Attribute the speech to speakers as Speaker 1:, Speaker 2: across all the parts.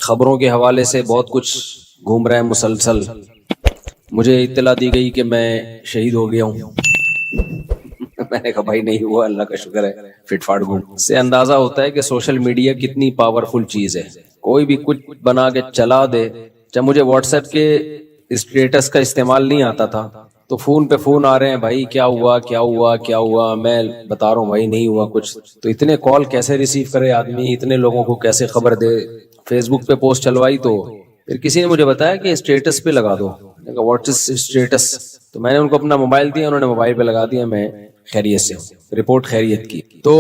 Speaker 1: خبروں کے حوالے سے بہت کچھ گھوم رہا ہے مسلسل. مجھے اطلاع دی گئی کہ میں شہید ہو گیا ہوں. میں نے کہا بھائی نہیں ہوا، اللہ کا شکر ہے. فٹ فاٹ گھوم سے اندازہ ہوتا ہے کہ سوشل میڈیا کتنی پاورفل چیز ہے. کوئی بھی کچھ بنا کے چلا دے. جب مجھے واٹس ایپ کے اسٹیٹس کا استعمال نہیں آتا تھا تو فون پہ فون آ رہے ہیں، بھائی کیا ہوا کیا ہوا کیا ہوا. میں بتا رہا ہوں بھائی نہیں ہوا کچھ. تو اتنے کال کیسے ریسیو کرے آدمی، اتنے لوگوں کو کیسے خبر دے. فیس بک پہ پوسٹ چلوائی تو پھر کسی نے مجھے بتایا کہ اسٹیٹس پہ لگا دو. What is status? تو میں نے ان کو اپنا موبائل دیا، انہوں نے موبائل پہ لگا دیا. میں خیریت سے ہوں، رپورٹ خیریت کی. تو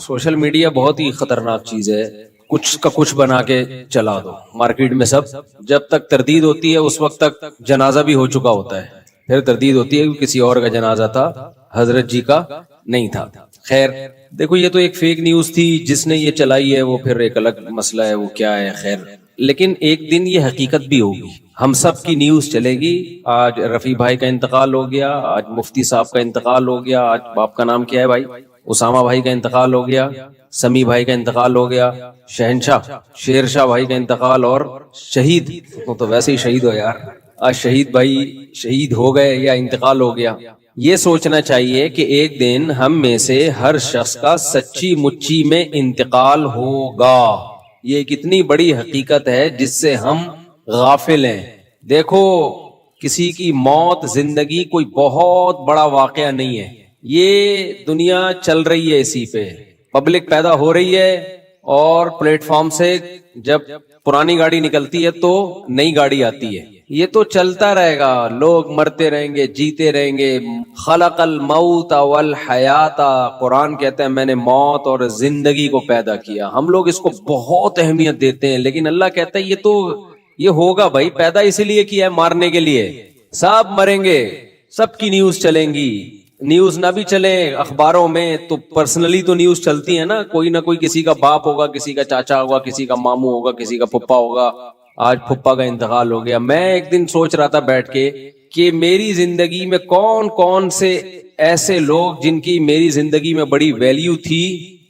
Speaker 1: سوشل میڈیا بہت ہی خطرناک چیز ہے. کچھ کا کچھ بنا کے چلا دو مارکیٹ میں. سب جب تک تردید ہوتی ہے اس وقت تک جنازہ بھی ہو چکا ہوتا ہے. پھر تردید ہوتی ہے کہ کسی اور کا جنازہ تھا، حضرت جی کا نہیں تھا. خیر دیکھو، یہ تو ایک فیک نیوز تھی. جس نے یہ چلائی ہے وہ پھر ایک الگ مسئلہ ہے، وہ کیا ہے. خیر لیکن ایک دن یہ حقیقت بھی ہوگی. ہم سب کی نیوز چلے گی. آج رفیع بھائی کا انتقال ہو گیا، آج مفتی صاحب کا انتقال ہو گیا، آج باپ کا نام کیا ہے بھائی، اسامہ بھائی کا انتقال ہو گیا، سمیع بھائی کا انتقال ہو گیا، شہنشاہ شیر شاہ بھائی کا انتقال، اور شہید تو ویسے ہی شہید ہو یار. آج شہید بھائی شہید ہو گئے یا انتقال ہو گیا. یہ سوچنا چاہیے کہ ایک دن ہم میں سے ہر شخص کا سچی مچی میں انتقال ہوگا. یہ کتنی بڑی حقیقت ہے جس سے ہم غافل ہیں. دیکھو کسی کی موت زندگی کوئی بہت بڑا واقعہ نہیں ہے. یہ دنیا چل رہی ہے، اسی پہ پبلک پیدا ہو رہی ہے، اور پلیٹ فارم سے جب پرانی گاڑی نکلتی ہے تو نئی گاڑی آتی ہے. یہ تو چلتا رہے گا. لوگ مرتے رہیں گے، جیتے رہیں گے. خلق الموت والحیات، قرآن کہتا ہے میں نے موت اور زندگی کو پیدا کیا. ہم لوگ اس کو بہت اہمیت دیتے ہیں، لیکن اللہ کہتا ہے یہ ہوگا بھائی. پیدا اسی لیے کیا ہے، مارنے کے لیے. سب مریں گے، سب کی نیوز چلیں گی. نیوز نہ بھی چلے اخباروں میں تو پرسنلی تو نیوز چلتی ہے نا. کوئی نہ کوئی کسی کا باپ ہوگا، کسی کا چاچا ہوگا، کسی کا ماموں ہوگا، کسی کا پھپھا ہوگا. آج پھپھا کا انتقال ہو گیا. میں ایک دن سوچ رہا تھا بیٹھ کے کہ میری زندگی میں کون کون سے ایسے لوگ جن کی میری زندگی میں بڑی ویلیو تھی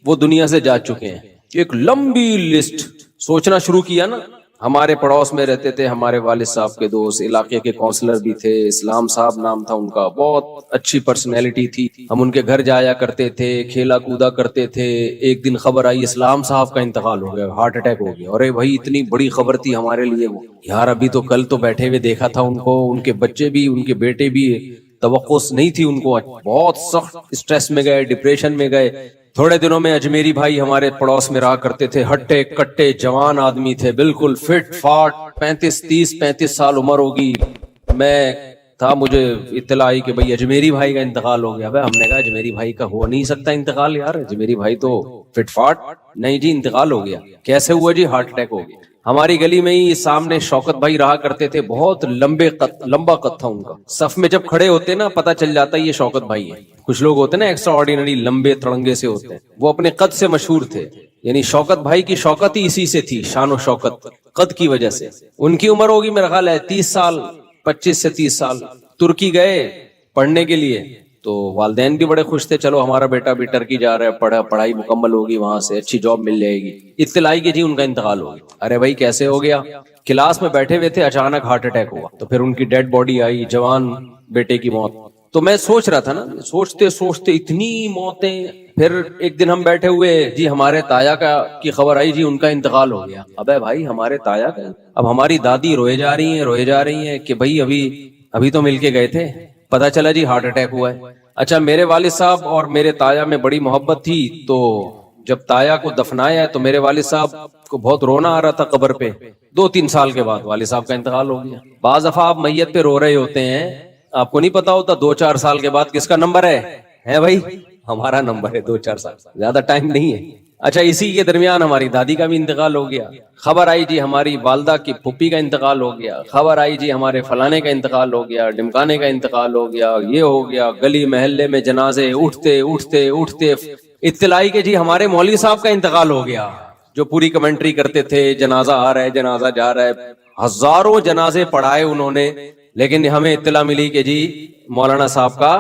Speaker 1: وہ دنیا سے جا چکے ہیں. ایک لمبی لسٹ سوچنا شروع کیا نا. ہمارے پڑوس میں رہتے تھے ہمارے والد صاحب کے دوست، علاقے کے کونسلر بھی تھے، اسلام صاحب نام تھا ان کا، بہت اچھی پرسنالٹی تھی. ہم ان کے گھر جایا کرتے تھے، کھیلا کودا کرتے تھے. ایک دن خبر آئی اسلام صاحب کا انتقال ہو گیا، ہارٹ اٹیک ہو گیا. ارے بھائی اتنی بڑی خبر تھی ہمارے لیے وہ یار. ابھی تو کل تو بیٹھے ہوئے دیکھا تھا ان کو، ان کے بچے بھی، ان کے بیٹے بھی. توقع نہیں تھی ان کو. بہت سخت اسٹریس میں گئے، ڈپریشن میں گئے. تھوڑے دنوں میں اجمیری بھائی ہمارے پڑوس میں رہا کرتے تھے، ہٹے کٹے جوان آدمی تھے، بالکل فٹ فاٹ، 35 سال عمر ہوگی. میں تھا، مجھے اطلاع آئی کہ بھائی اجمیری بھائی کا انتقال ہو گیا. بھائی ہم نے کہا اجمیری بھائی کا ہو نہیں سکتا انتقال یار، اجمیری بھائی تو فٹ فاٹ. نہیں جی انتقال ہو گیا. کیسے ہوا جی؟ ہارٹ اٹیک ہو گیا. ہماری گلی میں ہی سامنے شوکت بھائی رہا کرتے تھے، بہت لمبا قد تھا ان کا. صف میں جب کھڑے ہوتے نا پتہ چل جاتا یہ شوکت بھائی ہے. کچھ لوگ ہوتے نا ایکسٹرا آرڈینری، لمبے تڑنگے سے ہوتے ہیں، وہ اپنے قد سے مشہور تھے. یعنی شوکت بھائی کی شوکت ہی اسی سے تھی، شان و شوکت قد کی وجہ سے. ان کی عمر ہوگی میرا خیال ہے 30 سال، 25 سے 30 سال. ترکی گئے پڑھنے کے لیے تو والدین بھی بڑے خوش تھے، چلو ہمارا بیٹا بھی ٹرکی جا رہا ہے، پڑھائی مکمل ہوگی، وہاں سے اچھی جاب مل جائے گی. اطلاع آئی کہ جی ان کا انتقال ہو گیا. ارے بھائی کیسے ہو گیا؟ کلاس میں بیٹھے ہوئے تھے، اچانک ہارٹ اٹیک ہوا. تو پھر ان کی ڈیڈ باڈی آئی، جوان بیٹے کی موت. تو میں سوچ رہا تھا نا، سوچتے سوچتے اتنی موتیں. پھر ایک دن ہم بیٹھے ہوئے، جی ہمارے تایا کی خبر آئی، جی ان کا انتقال ہو گیا. ابے بھائی ہمارے تایا کا؟ اب ہماری دادی روئے جا رہی ہیں کہ بھائی ابھی تو مل کے گئے تھے، پتا چلا جی ہارٹ اٹیک ہوا ہے. اچھا میرے والد صاحب اور میرے تایا میں بڑی محبت تھی، تو جب تایا کو دفنایا تو میرے والد صاحب کو بہت رونا آ رہا تھا قبر پہ. 2-3 سال کے بعد والد صاحب کا انتقال ہو گیا. بعض دفعہ آپ میت پہ رو رہے ہوتے ہیں، آپ کو نہیں پتا ہوتا 2-4 سال کے بعد کس کا نمبر ہے بھائی؟ ہمارا نمبر ہے 2-4 سال، زیادہ ٹائم نہیں ہے. اچھا اسی کے درمیان ہماری دادی کا بھی انتقال ہو گیا. خبر آئی جی ہماری والدہ کی پھوپھی کا انتقال ہو گیا. خبر آئی جی ہمارے فلانے کا انتقال ہو گیا، ڈمکانے کا انتقال ہو گیا، یہ ہو گیا. گلی محلے میں جنازے اٹھتے اٹھتے اٹھتے اطلاع آئی کہ جی ہمارے مولوی صاحب کا انتقال ہو گیا، جو پوری کمنٹری کرتے تھے، جنازہ آ رہا ہے، جنازہ جا رہا ہے. ہزاروں جنازے پڑھائے انہوں نے، لیکن ہمیں اطلاع ملی کہ جی مولانا صاحب کا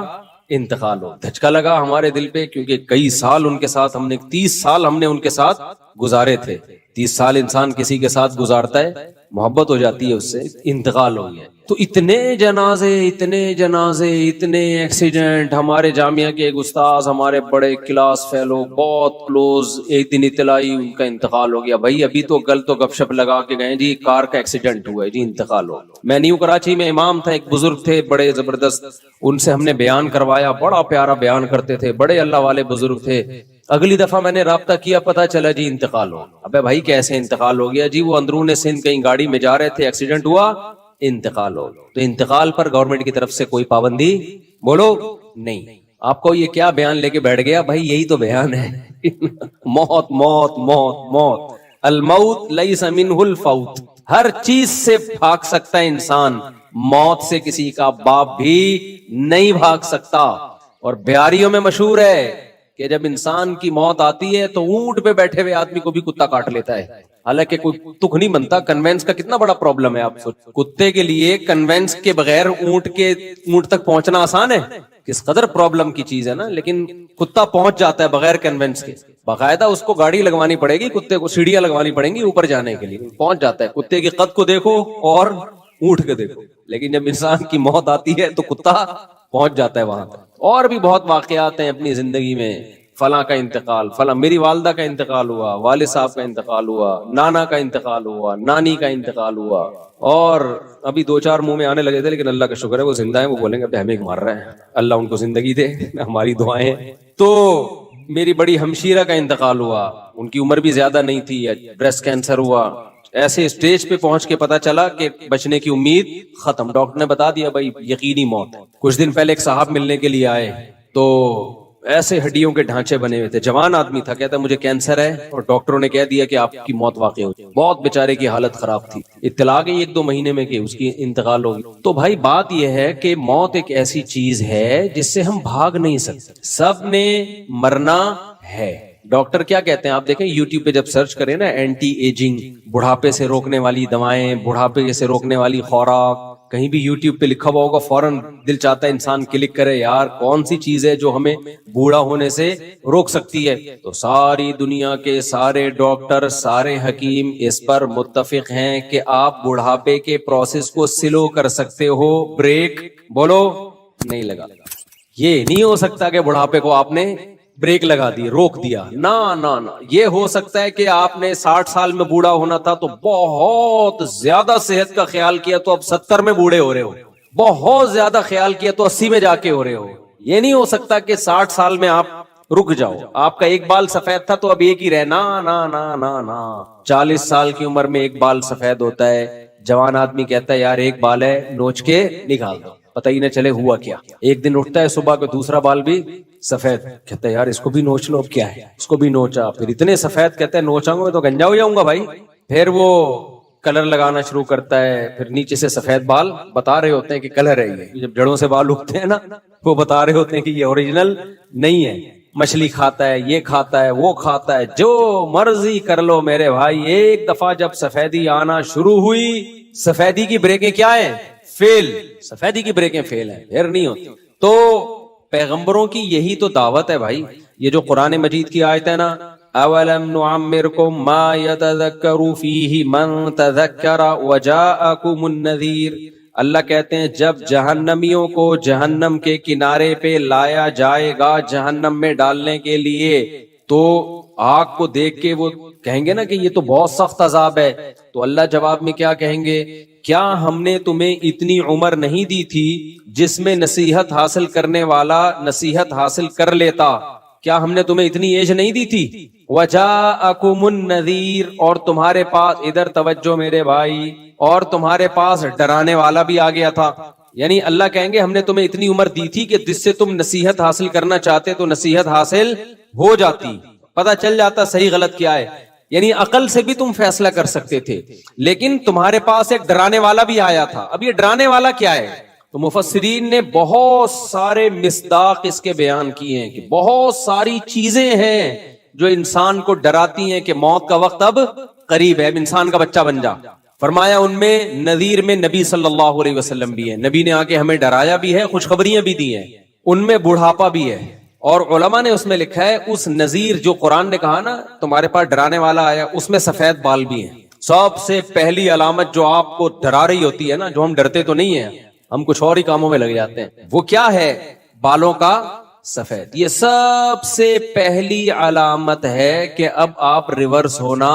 Speaker 1: انتقال ہو. دھچکا لگا ہمارے دل پہ، کیونکہ کئی سال ان کے ساتھ ہم نے 30 سال ہم نے ان کے ساتھ گزارے تھے. 30 سال انسان کسی کے ساتھ گزارتا ہے, محبت ہو جاتی ہے اس سے, انتقال ہو گیا. تو اتنے جنازے اتنے ایکسیڈنٹ. ہمارے جامعہ کے ایک استاذ, ہمارے بڑے کلاس فیلو, بہت کلوز, ایک دن اطلاع آئی ان کا انتقال ہو گیا. بھائی ابھی تو کل تو گپ شپ لگا کے گئے جی کار کا ایکسیڈنٹ ہوا ہے جی, انتقال ہو. میں نیو کراچی میں امام تھا, ایک بزرگ تھے بڑے زبردست, ان سے ہم نے بیان کروایا, بڑا پیارا بیان کرتے تھے, بڑے اللہ والے بزرگ تھے. اگلی دفعہ میں نے رابطہ کیا, پتا چلا جی انتقال ہو. ابے بھائی کیسے انتقال ہو گیا؟ جی وہ اندرون سندھ کہیں گاڑی میں جا رہے تھے, ایکسیڈنٹ ہوا, انتقال ہو. تو انتقال پر گورنمنٹ کی طرف سے کوئی پابندی بولو نہیں. آپ کو یہ کیا بیان لے کے بیٹھ گیا؟ بھائی یہی تو بیان ہے. موت موت موت موت, الموت لیس منہ الفوت. ہر چیز سے بھاگ سکتا ہے انسان, موت سے کسی کا باپ بھی نہیں بھاگ سکتا. اور بہاریوں میں مشہور ہے کہ جب انسان کی موت آتی ہے تو اونٹ پہ بیٹھے ہوئے آدمی کو بھی کتا کاٹ لیتا ہے. حالانکہ کوئی تک نہیں بنتا. کنوینس کا کتنا بڑا پرابلم ہے آپ سوچ. کتے کے لیے کنوینس کے بغیر اونٹ تک پہنچنا آسان ہے, کس قدر پرابلم کی چیز ہے نا. لیکن کتا پہنچ جاتا ہے بغیر کنوینس کے. باقاعدہ اس کو گاڑی لگوانی پڑے گی, کتے کو سیڑھیاں لگوانی پڑیں گی اوپر جانے کے لیے, پہنچ جاتا ہے. کتے کے قد کو دیکھو اور اونٹ کے دیکھو. لیکن جب انسان کی موت آتی ہے تو کتا پہنچ جاتا ہے وہاں تک. اور بھی بہت واقعات ہیں اپنی زندگی میں. فلاں کا انتقال, فلاں میری والدہ کا انتقال ہوا, والد صاحب کا انتقال ہوا, نانا کا انتقال ہوا, نانی کا انتقال ہوا. اور ابھی 2-4 منہ میں آنے لگے تھے, لیکن اللہ کا شکر ہے وہ زندہ ہیں. وہ بولیں گے اب ہمیں مار رہے ہیں, اللہ ان کو زندگی دے, ہماری دعائیں. تو میری بڑی ہمشیرہ کا انتقال ہوا, ان کی عمر بھی زیادہ نہیں تھی, بریسٹ کینسر ہوا. ایسے اسٹیج پہ پہنچ کے پتا چلا کہ بچنے کی امید ختم. ڈاکٹر نے بتا دیا بھائی یقینی موت. کچھ دن پہلے ایک صاحب ملنے کے لیے آئے تو ایسے ہڈیوں کے ڈھانچے بنے ہوئے تھے, جوان آدمی تھا, کہتا مجھے کینسر ہے اور ڈاکٹروں نے کہہ دیا کہ آپ کی موت واقع ہو. بہت بیچارے کی حالت خراب تھی. اطلاع گئی 1-2 مہینے میں کہ اس کی انتقال ہوگی. تو بھائی بات یہ ہے کہ موت ایک ایسی چیز ہے جس سے ہم بھاگ نہیں سکتے, سب نے مرنا ہے. ڈاکٹر کیا کہتے ہیں آپ دیکھیں یوٹیوب پہ جب سرچ کریں نا, اینٹی ایجنگ, بڑھاپے سے روکنے والی دوائیں, بڑھاپے سے روکنے والی خوراک, کہیں بھی یوٹیوب پہ لکھا ہوا ہوگا فوراً دل چاہتا ہے انسان کلک کرے, یار کون سی چیز ہے جو ہمیں بوڑھا ہونے سے روک سکتی ہے. تو ساری دنیا کے سارے ڈاکٹر, سارے حکیم اس پر متفق ہیں کہ آپ بڑھاپے کے پروسیس کو سلو کر سکتے ہو. بریک بولو نہیں لگا. یہ نہیں ہو سکتا کہ بڑھاپے کو آپ نے بریک لگا دی, روک دیا. نا. یہ ہو سکتا ہے کہ آپ نے 60 سال میں بوڑھا ہونا تھا تو بہت زیادہ صحت کا خیال کیا تو اب 70 میں بوڑھے ہو رہے ہو, بہت زیادہ خیال کیا تو 80 میں جا کے ہو رہے ہو. یہ نہیں ہو سکتا کہ 60 سال میں آپ رک جاؤ. آپ کا ایک بال سفید تھا تو اب ایک ہی رہے. نا 40 سال کی عمر میں ایک بال سفید ہوتا ہے. جوان آدمی کہتا ہے یار ایک بال ہے, نوچ کے نکال دو, پتہ ہی نہ چلے ہوا کیا. ایک دن اٹھتا ہے صبح کو دوسرا بال بھی سفید, کہتا ہے یار اس کو بھی نوچ لو, اب کیا ہے, اس کو بھی نوچا, پھر اتنے سفید, کہتا ہے نوچاؤں گا تو گنجا ہو جاؤں گا بھائی. پھر وہ کلر لگانا شروع کرتا ہے, پھر نیچے سے سفید بال بتا رہے ہوتے ہیں کہ کلر ہے یہ. جب جڑوں سے بال اگتے ہیں نا وہ بتا رہے ہوتے ہیں کہ یہ اوریجنل نہیں ہے. مچھلی کھاتا ہے, یہ کھاتا ہے, وہ کھاتا ہے, جو مرضی کر لو میرے بھائی. ایک دفعہ جب سفیدی آنا شروع ہوئی, سفیدی کی بریکیں کیا ہیں؟ فیل. سفیدی کی بریکیں فیل ہیں, پھر نہیں ہوتی. تو پیغمبروں کی یہی تو دعوت ہے بھائی. یہ جو قرآن مجید کی آیت ہے نا, اولم نعمرکم ما یتذکر فیہ من تذکر وجاءکم النذیر. اللہ کہتے ہیں جب جہنمیوں کو جہنم کے کنارے پہ لایا جائے گا جہنم میں ڈالنے کے لیے, تو آگ کو دیکھ کے وہ کہیں گے نا کہ یہ تو بہت سخت عذاب ہے. تو اللہ جواب میں کیا کہیں گے, کیا ہم نے تمہیں اتنی عمر نہیں دی تھی جس میں نصیحت حاصل کرنے والا نصیحت حاصل کر لیتا؟ کیا ہم نے تمہیں اتنی ایج نہیں دی تھی؟ وجاءکم النذیر, اور تمہارے پاس, ادھر توجہ میرے بھائی, اور تمہارے پاس ڈرانے والا بھی آ گیا تھا. یعنی اللہ کہیں گے ہم نے تمہیں اتنی عمر دی تھی کہ جس سے تم نصیحت حاصل کرنا چاہتے تو نصیحت حاصل ہو جاتی, پتہ چل جاتا صحیح غلط کیا ہے. یعنی عقل سے بھی تم فیصلہ کر سکتے تھے, لیکن تمہارے پاس ایک ڈرانے والا بھی آیا تھا. اب یہ ڈرانے والا کیا ہے؟ تو مفسرین نے بہت سارے مصداق اس کے بیان کیے ہیں کہ بہت ساری چیزیں ہیں جو انسان کو ڈراتی ہیں کہ موت کا وقت اب قریب ہے, اب انسان کا بچہ بن جا. فرمایا ان میں نذیر میں نبی صلی اللہ علیہ وسلم بھی ہے, نبی نے آ کے ہمیں ڈرایا بھی ہے, خوشخبریاں بھی دی ہیں. ان میں بڑھاپا بھی ہے, اور علماء نے اس میں لکھا ہے اس نذیر جو قرآن نے کہا نا تمہارے پاس ڈرانے والا آیا، اس میں سفید بال بھی ہیں. سب سے پہلی علامت جو آپ کو ڈرا رہی ہوتی ہے نا، جو ہم ڈرتے تو نہیں ہیں، ہم کچھ اور ہی کاموں میں لگ جاتے ہیں، وہ کیا ہے؟ بالوں کا سفید. یہ سب سے پہلی علامت ہے کہ اب آپ ریورس ہونا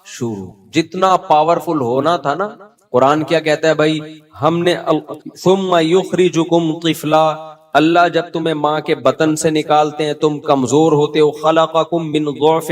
Speaker 1: شروع. جتنا پاورفل ہونا تھا نا، قرآن کیا کہتا ہے بھائی؟ ہم نے ثم یخرجکم طفلا، اللہ جب تمہیں ماں کے بطن سے نکالتے ہیں تم کمزور ہوتے ہو. خلقکم من ضعف،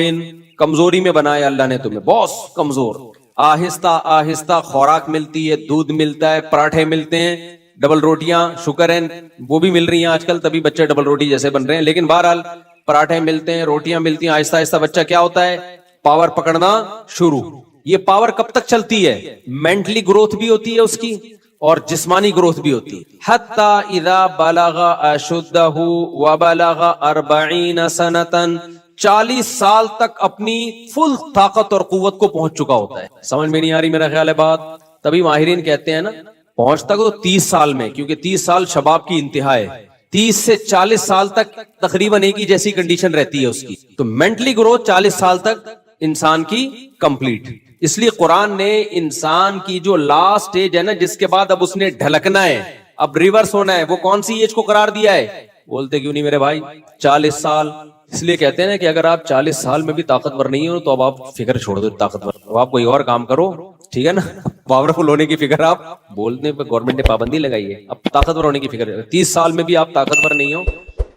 Speaker 1: کمزوری میں بنایا اللہ نے تمہیں، بہت کمزور. آہستہ آہستہ خوراک ملتی ہے، دودھ ملتا ہے، پراٹھے ملتے ہیں، ڈبل روٹیاں، شکر ہے وہ بھی مل رہی ہیں آج کل، تبھی بچے ڈبل روٹی جیسے بن رہے ہیں. لیکن بہرحال پراٹھے ملتے ہیں، روٹیاں ملتی ہیں، آہستہ آہستہ بچہ کیا ہوتا ہے؟ پاور پکڑنا شروع. یہ پاور کب تک چلتی ہے؟ مینٹلی گروتھ بھی ہوتی ہے اس کی اور جسمانی گروتھ بھی ہوتی ہے. حتی اذا بلغ اشدہ وبلغ 40 سنۃ، 40 سال تک اپنی فل طاقت اور قوت کو پہنچ چکا ہوتا ہے. سمجھ میں نہیں آ رہی میرا خیال ہے بات؟ تبھی ماہرین کہتے ہیں نا پہنچتا تو 30 سال میں، کیونکہ 30 سال شباب کی انتہا ہے. 30 سے 40 سال تک تقریباً ایک ہی جیسی کنڈیشن رہتی ہے اس کی. تو مینٹلی گروتھ 40 سال تک انسان کی کمپلیٹ. اس لیے قرآن نے انسان کی جو لاسٹ ایج ہے نا، جس کے بعد اب اس نے ڈھلکنا ہے، اب ریورس ہونا ہے، وہ کون سی ایج کو قرار دیا ہے؟ بولتے کیوں نہیں میرے بھائی؟ 40 سال. اس لیے کہتے ہیں نا کہ اگر آپ 40 سال میں بھی طاقتور نہیں ہو تو اب آپ فکر چھوڑ دو طاقتور، اب آپ کوئی اور کام کرو، ٹھیک ہے نا؟ پاورفل ہونے کی فکر آپ بولنے پہ گورنمنٹ نے پابندی لگائی ہے، اب طاقتور ہونے کی فکر. 30 سال میں بھی آپ طاقتور نہیں ہو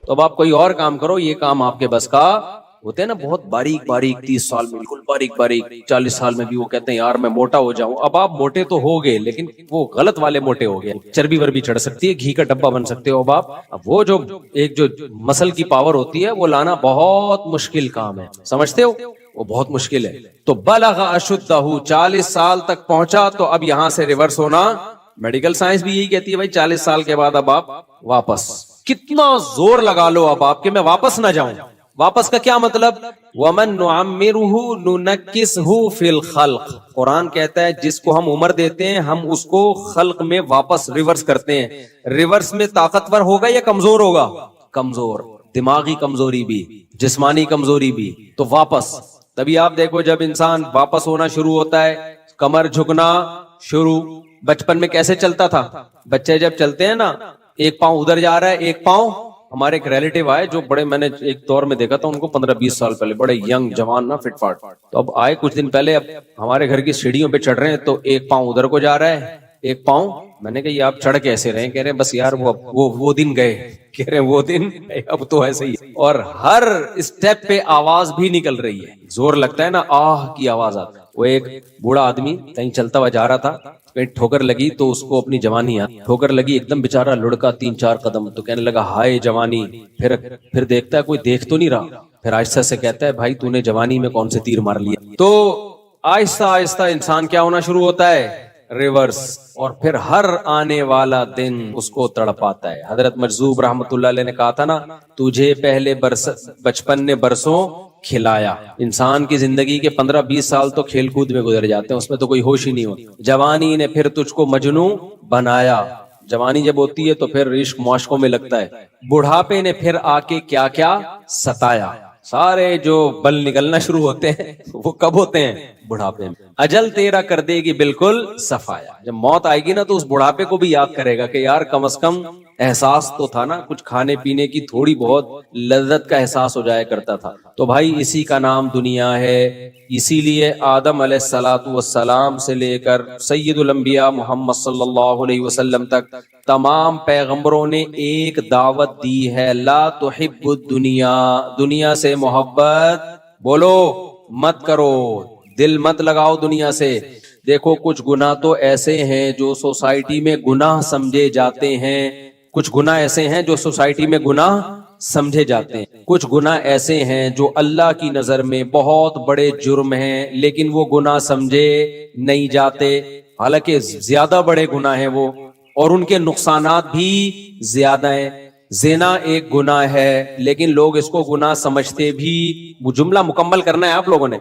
Speaker 1: تو اب آپ کوئی اور کام کرو، یہ کام آپ کے بس کا ہوتے ہیں نا بہت باریک باریک. 30 سال میں بالکل باریک باریک، 40 سال میں بھی وہ کہتے ہیں یار میں موٹا ہو جاؤں. اب آپ موٹے تو ہو گئے لیکن وہ غلط والے موٹے ہو گئے، چربی وربی چڑھ سکتی ہے، گھی کا ڈبہ بن سکتے ہو اب آپ. اب وہ جو ایک جو مسل کی پاور ہوتی ہے وہ لانا بہت مشکل کام ہے، سمجھتے ہو؟ وہ بہت مشکل ہے. تو بلغ اشدہ، 40 سال تک پہنچا تو اب یہاں سے ریورس ہونا. میڈیکل سائنس بھی یہی کہتی ہے بھائی 40 سال کے بعد اب آپ واپس. کتنا زور لگا لو اب آپ کہ میں واپس نہ جاؤں. واپس کا کیا مطلب؟ وَمَن نُعَمِّرُهُ نُنَكِّسْهُ فِي الْخَلْقِ، قرآن کہتا ہے جس کو ہم عمر دیتے ہیں ہم اس کو خلق میں واپس ریورس کرتے ہیں. ریورس میں طاقتور ہوگا یا کمزور ہوگا؟ کمزور. دماغی کمزوری بھی، جسمانی کمزوری بھی، تو واپس. تبھی آپ دیکھو جب انسان واپس ہونا شروع ہوتا ہے، کمر جھکنا شروع. بچپن میں کیسے چلتا تھا؟ بچے جب چلتے ہیں نا، ایک پاؤں ادھر جا رہا ہے ایک پاؤں. ہمارے ایک ریلیٹیو آئے جو بڑے، میں نے ایک دور میں دیکھا تھا ان کو 15-20 سال پہلے، بڑے ینگ جوان نا، فٹ فاٹ. تو اب آئے کچھ دن پہلے، اب ہمارے گھر کی سیڑھیوں پہ چڑھ رہے ہیں تو ایک پاؤں ادھر کو جا رہا ہے ایک پاؤں. میں نے کہا یہ آپ چڑھ کیسے رہے ہیں؟ کہہ رہے ہیں بس یار وہ دن گئے. کہہ رہے ہیں وہ دن اب تو ایسے ہی. اور ہر اسٹیپ پہ آواز بھی نکل رہی ہے، زور لگتا ہے نا، آہ کی آواز آتی. وہ ایک بوڑھا آدمی کہیں چلتا ہوا جا رہا تھا، کہیں ٹھوکر لگی تو اس کو اپنی جوانی ٹھوکر لگی، ایک دم بےچارا لڑکا 3-4 قدم، تو کہنے لگا ہائے جوانی. پھر دیکھتا ہے کوئی دیکھ تو نہیں رہا، پھر آہستہ سے کہتا ہے بھائی تو نے جوانی میں کون سے تیر مار لیا. تو آہستہ آہستہ انسان کیا ہونا شروع ہوتا ہے؟ ریورس. اور پھر ہر آنے والا دن اس کو تڑپاتا ہے. حضرت مجذوب رحمت اللہ علیہ نے کہا تھا نا، تجھے پہلے بچپن نے برسوں کھلایا. انسان کی زندگی کے 15-20 سال تو کھیل کود میں گزر جاتے ہیں، اس میں تو کوئی ہوش ہی نہیں ہوتا. جوانی نے پھر تجھ کو مجنوں بنایا. جوانی جب ہوتی ہے تو پھر عشق معاشقوں میں لگتا ہے. بڑھاپے نے پھر آ کے کیا کیا ستایا. سارے جو بل نکلنا شروع ہوتے ہیں وہ کب ہوتے ہیں؟ بڑھاپے میں. اجل تیرا کر دے گی بالکل صفایا. جب موت آئے گی نا تو اس بڑھاپے کو بھی یاد کرے گا کہ یار کم از کم احساس تو تھا نا، کچھ کھانے پینے کی تھوڑی بہت لذت کا احساس ہو جایا کرتا تھا. تو بھائی اسی کا نام دنیا ہے. اسی لیے آدم علیہ السلام سے لے کر سید الانبیاء محمد صلی اللہ علیہ وسلم تک تمام پیغمبروں نے ایک دعوت دی ہے، لا تحب الدنیا، دنیا سے محبت بولو مت کرو، دل مت لگاؤ دنیا سے. دیکھو کچھ گناہ تو ایسے ہیں جو سوسائٹی میں گناہ سمجھے جاتے ہیں، کچھ گناہ ایسے ہیں جو سوسائٹی میں گناہ سمجھے جاتے ہیں، کچھ گناہ ایسے ہیں جو اللہ کی نظر میں بہت بڑے جرم ہیں لیکن وہ گناہ سمجھے نہیں جاتے، حالانکہ زیادہ بڑے گناہ ہیں وہ، اور ان کے نقصانات بھی زیادہ ہیں. زنا ایک گناہ ہے لیکن لوگ اس کو گناہ سمجھتے بھی، وہ جملہ مکمل کرنا ہے آپ لوگوں نے.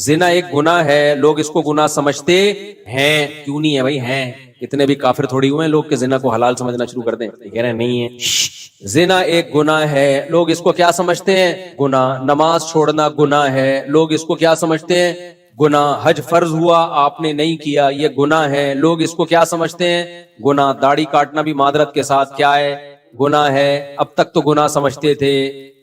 Speaker 1: زنا ایک گناہ ہے، لوگ اس کو گناہ سمجھتے ہیں. کیوں نہیں ہے بھائی؟ ہیں. اتنے بھی کافر تھوڑی ہوئے ہیں لوگ کہ زنا کو حلال سمجھنا شروع کر دیں. کہہ رہے ہیں نہیں ہے. زنا ایک گناہ ہے. لوگ اس کو کیا سمجھتے ہیں؟ گناہ. نماز چھوڑنا گناہ ہے. لوگ اس کو کیا سمجھتے ہیں؟ گناہ. حج فرض ہوا آپ نے نہیں کیا یہ گناہ ہے. لوگ اس کو کیا سمجھتے ہیں؟ گناہ. داڑھی کاٹنا بھی معذرت کے ساتھ کیا ہے؟ گناہ ہے. اب تک تو گناہ سمجھتے تھے,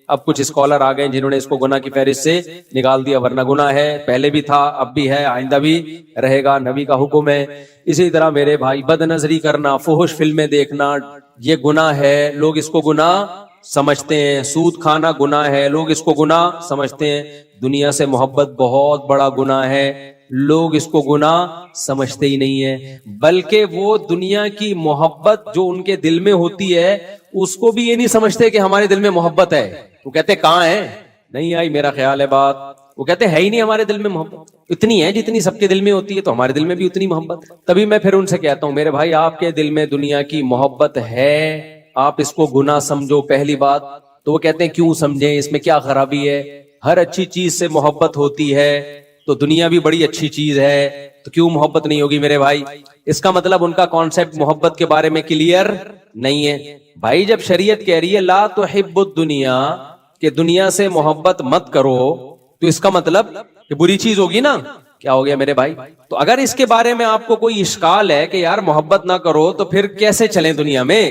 Speaker 1: اب کچھ اسکالر آ گئے جنہوں نے اس کو گناہ کی فہرست سے نکال دیا, ورنہ گناہ ہے, پہلے بھی تھا, اب بھی ہے, آئندہ بھی رہے گا, نبی کا حکم ہے. اسی طرح میرے بھائی بد نظری کرنا, فحش فلمیں دیکھنا یہ گناہ ہے. لوگ اس کو گناہ سمجھتے ہیں. سود کھانا گناہ ہے. لوگ اس کو گناہ سمجھتے ہیں. دنیا سے محبت بہت بڑا گناہ ہے. لوگ اس کو گناہ سمجھتے ہی نہیں ہیں, بلکہ وہ دنیا کی محبت جو ان کے دل میں ہوتی ہے اس کو بھی یہ نہیں سمجھتے کہ ہمارے دل میں محبت ہے. وہ کہتے کہاں ہے, نہیں آئی میرا خیال ہے بات. وہ کہتے ہے ہی نہیں ہمارے دل میں محبت, اتنی ہے جتنی سب کے دل میں ہوتی ہے, تو ہمارے دل میں بھی اتنی محبت. تبھی میں پھر ان سے کہتا ہوں میرے بھائی آپ کے دل میں دنیا کی محبت ہے, آپ اس کو گناہ سمجھو پہلی بات. تو وہ کہتے ہیں کیوں سمجھیں, اس میں کیا خرابی ہے؟ ہر اچھی چیز سے محبت ہوتی ہے, تو دنیا بھی بڑی اچھی چیز ہے, تو کیوں محبت نہیں ہوگی میرے بھائی؟ اس کا مطلب ان کا کانسیپٹ محبت کے بارے میں کلیئر نہیں ہے. بھائی جب شریعت کہہ رہی ہے لا تحب الدنیا, کہ دنیا سے محبت مت کرو, تو اس کا مطلب کہ بری چیز ہوگی نا. کیا ہو گیا میرے بھائی؟ تو اگر اس کے بارے میں آپ کو کوئی اشکال ہے کہ یار محبت نہ کرو, تو پھر کیسے چلیں دنیا میں؟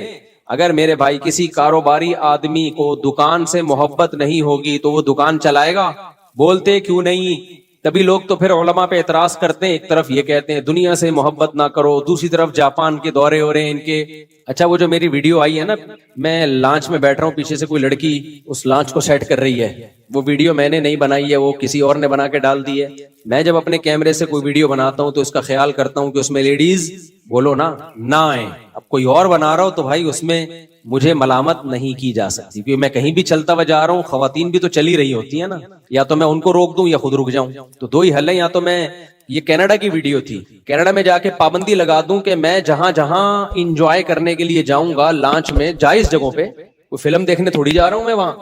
Speaker 1: اگر میرے بھائی کسی کاروباری آدمی کو دکان سے محبت نہیں ہوگی تو وہ دکان چلائے گا؟ بولتے کیوں نہیں. تبھی لوگ تو پھر علماء پہ اعتراض کرتے ہیں, ایک طرف یہ کہتے ہیں دنیا سے محبت نہ کرو, دوسری طرف جاپان کے دورے ہو رہے ہیں ان کے. اچھا وہ جو میری ویڈیو آئی ہے نا, میں لانچ میں بیٹھ رہا ہوں, پیچھے سے کوئی لڑکی اس لانچ کو سیٹ کر رہی ہے, وہ ویڈیو میں نے نہیں بنائی ہے, وہ کسی اور نے بنا کے ڈال دی ہے. میں جب اپنے کیمرے سے کوئی ویڈیو بناتا ہوں تو اس کا خیال کرتا ہوں کہ اس میں لیڈیز بولو نہ آئیں. اب کوئی اور بنا رہا ہو تو بھائی اس میں مجھے ملامت نہیں کی جا سکتی, کیونکہ میں کہیں بھی چلتا ہوا جا رہا ہوں, خواتین بھی تو چلی رہی ہوتی ہیں نا, یا تو میں ان کو روک دوں یا خود رک جاؤں. تو دو ہی حل ہے, یا تو میں, یہ کینیڈا کی ویڈیو تھی, کینیڈا میں جا کے پابندی لگا دوں کہ میں جہاں جہاں انجوائے کرنے کے لیے جاؤں گا لانچ میں, جائز جگہوں پہ, کوئی فلم دیکھنے تھوڑی جا رہا ہوں میں وہاں,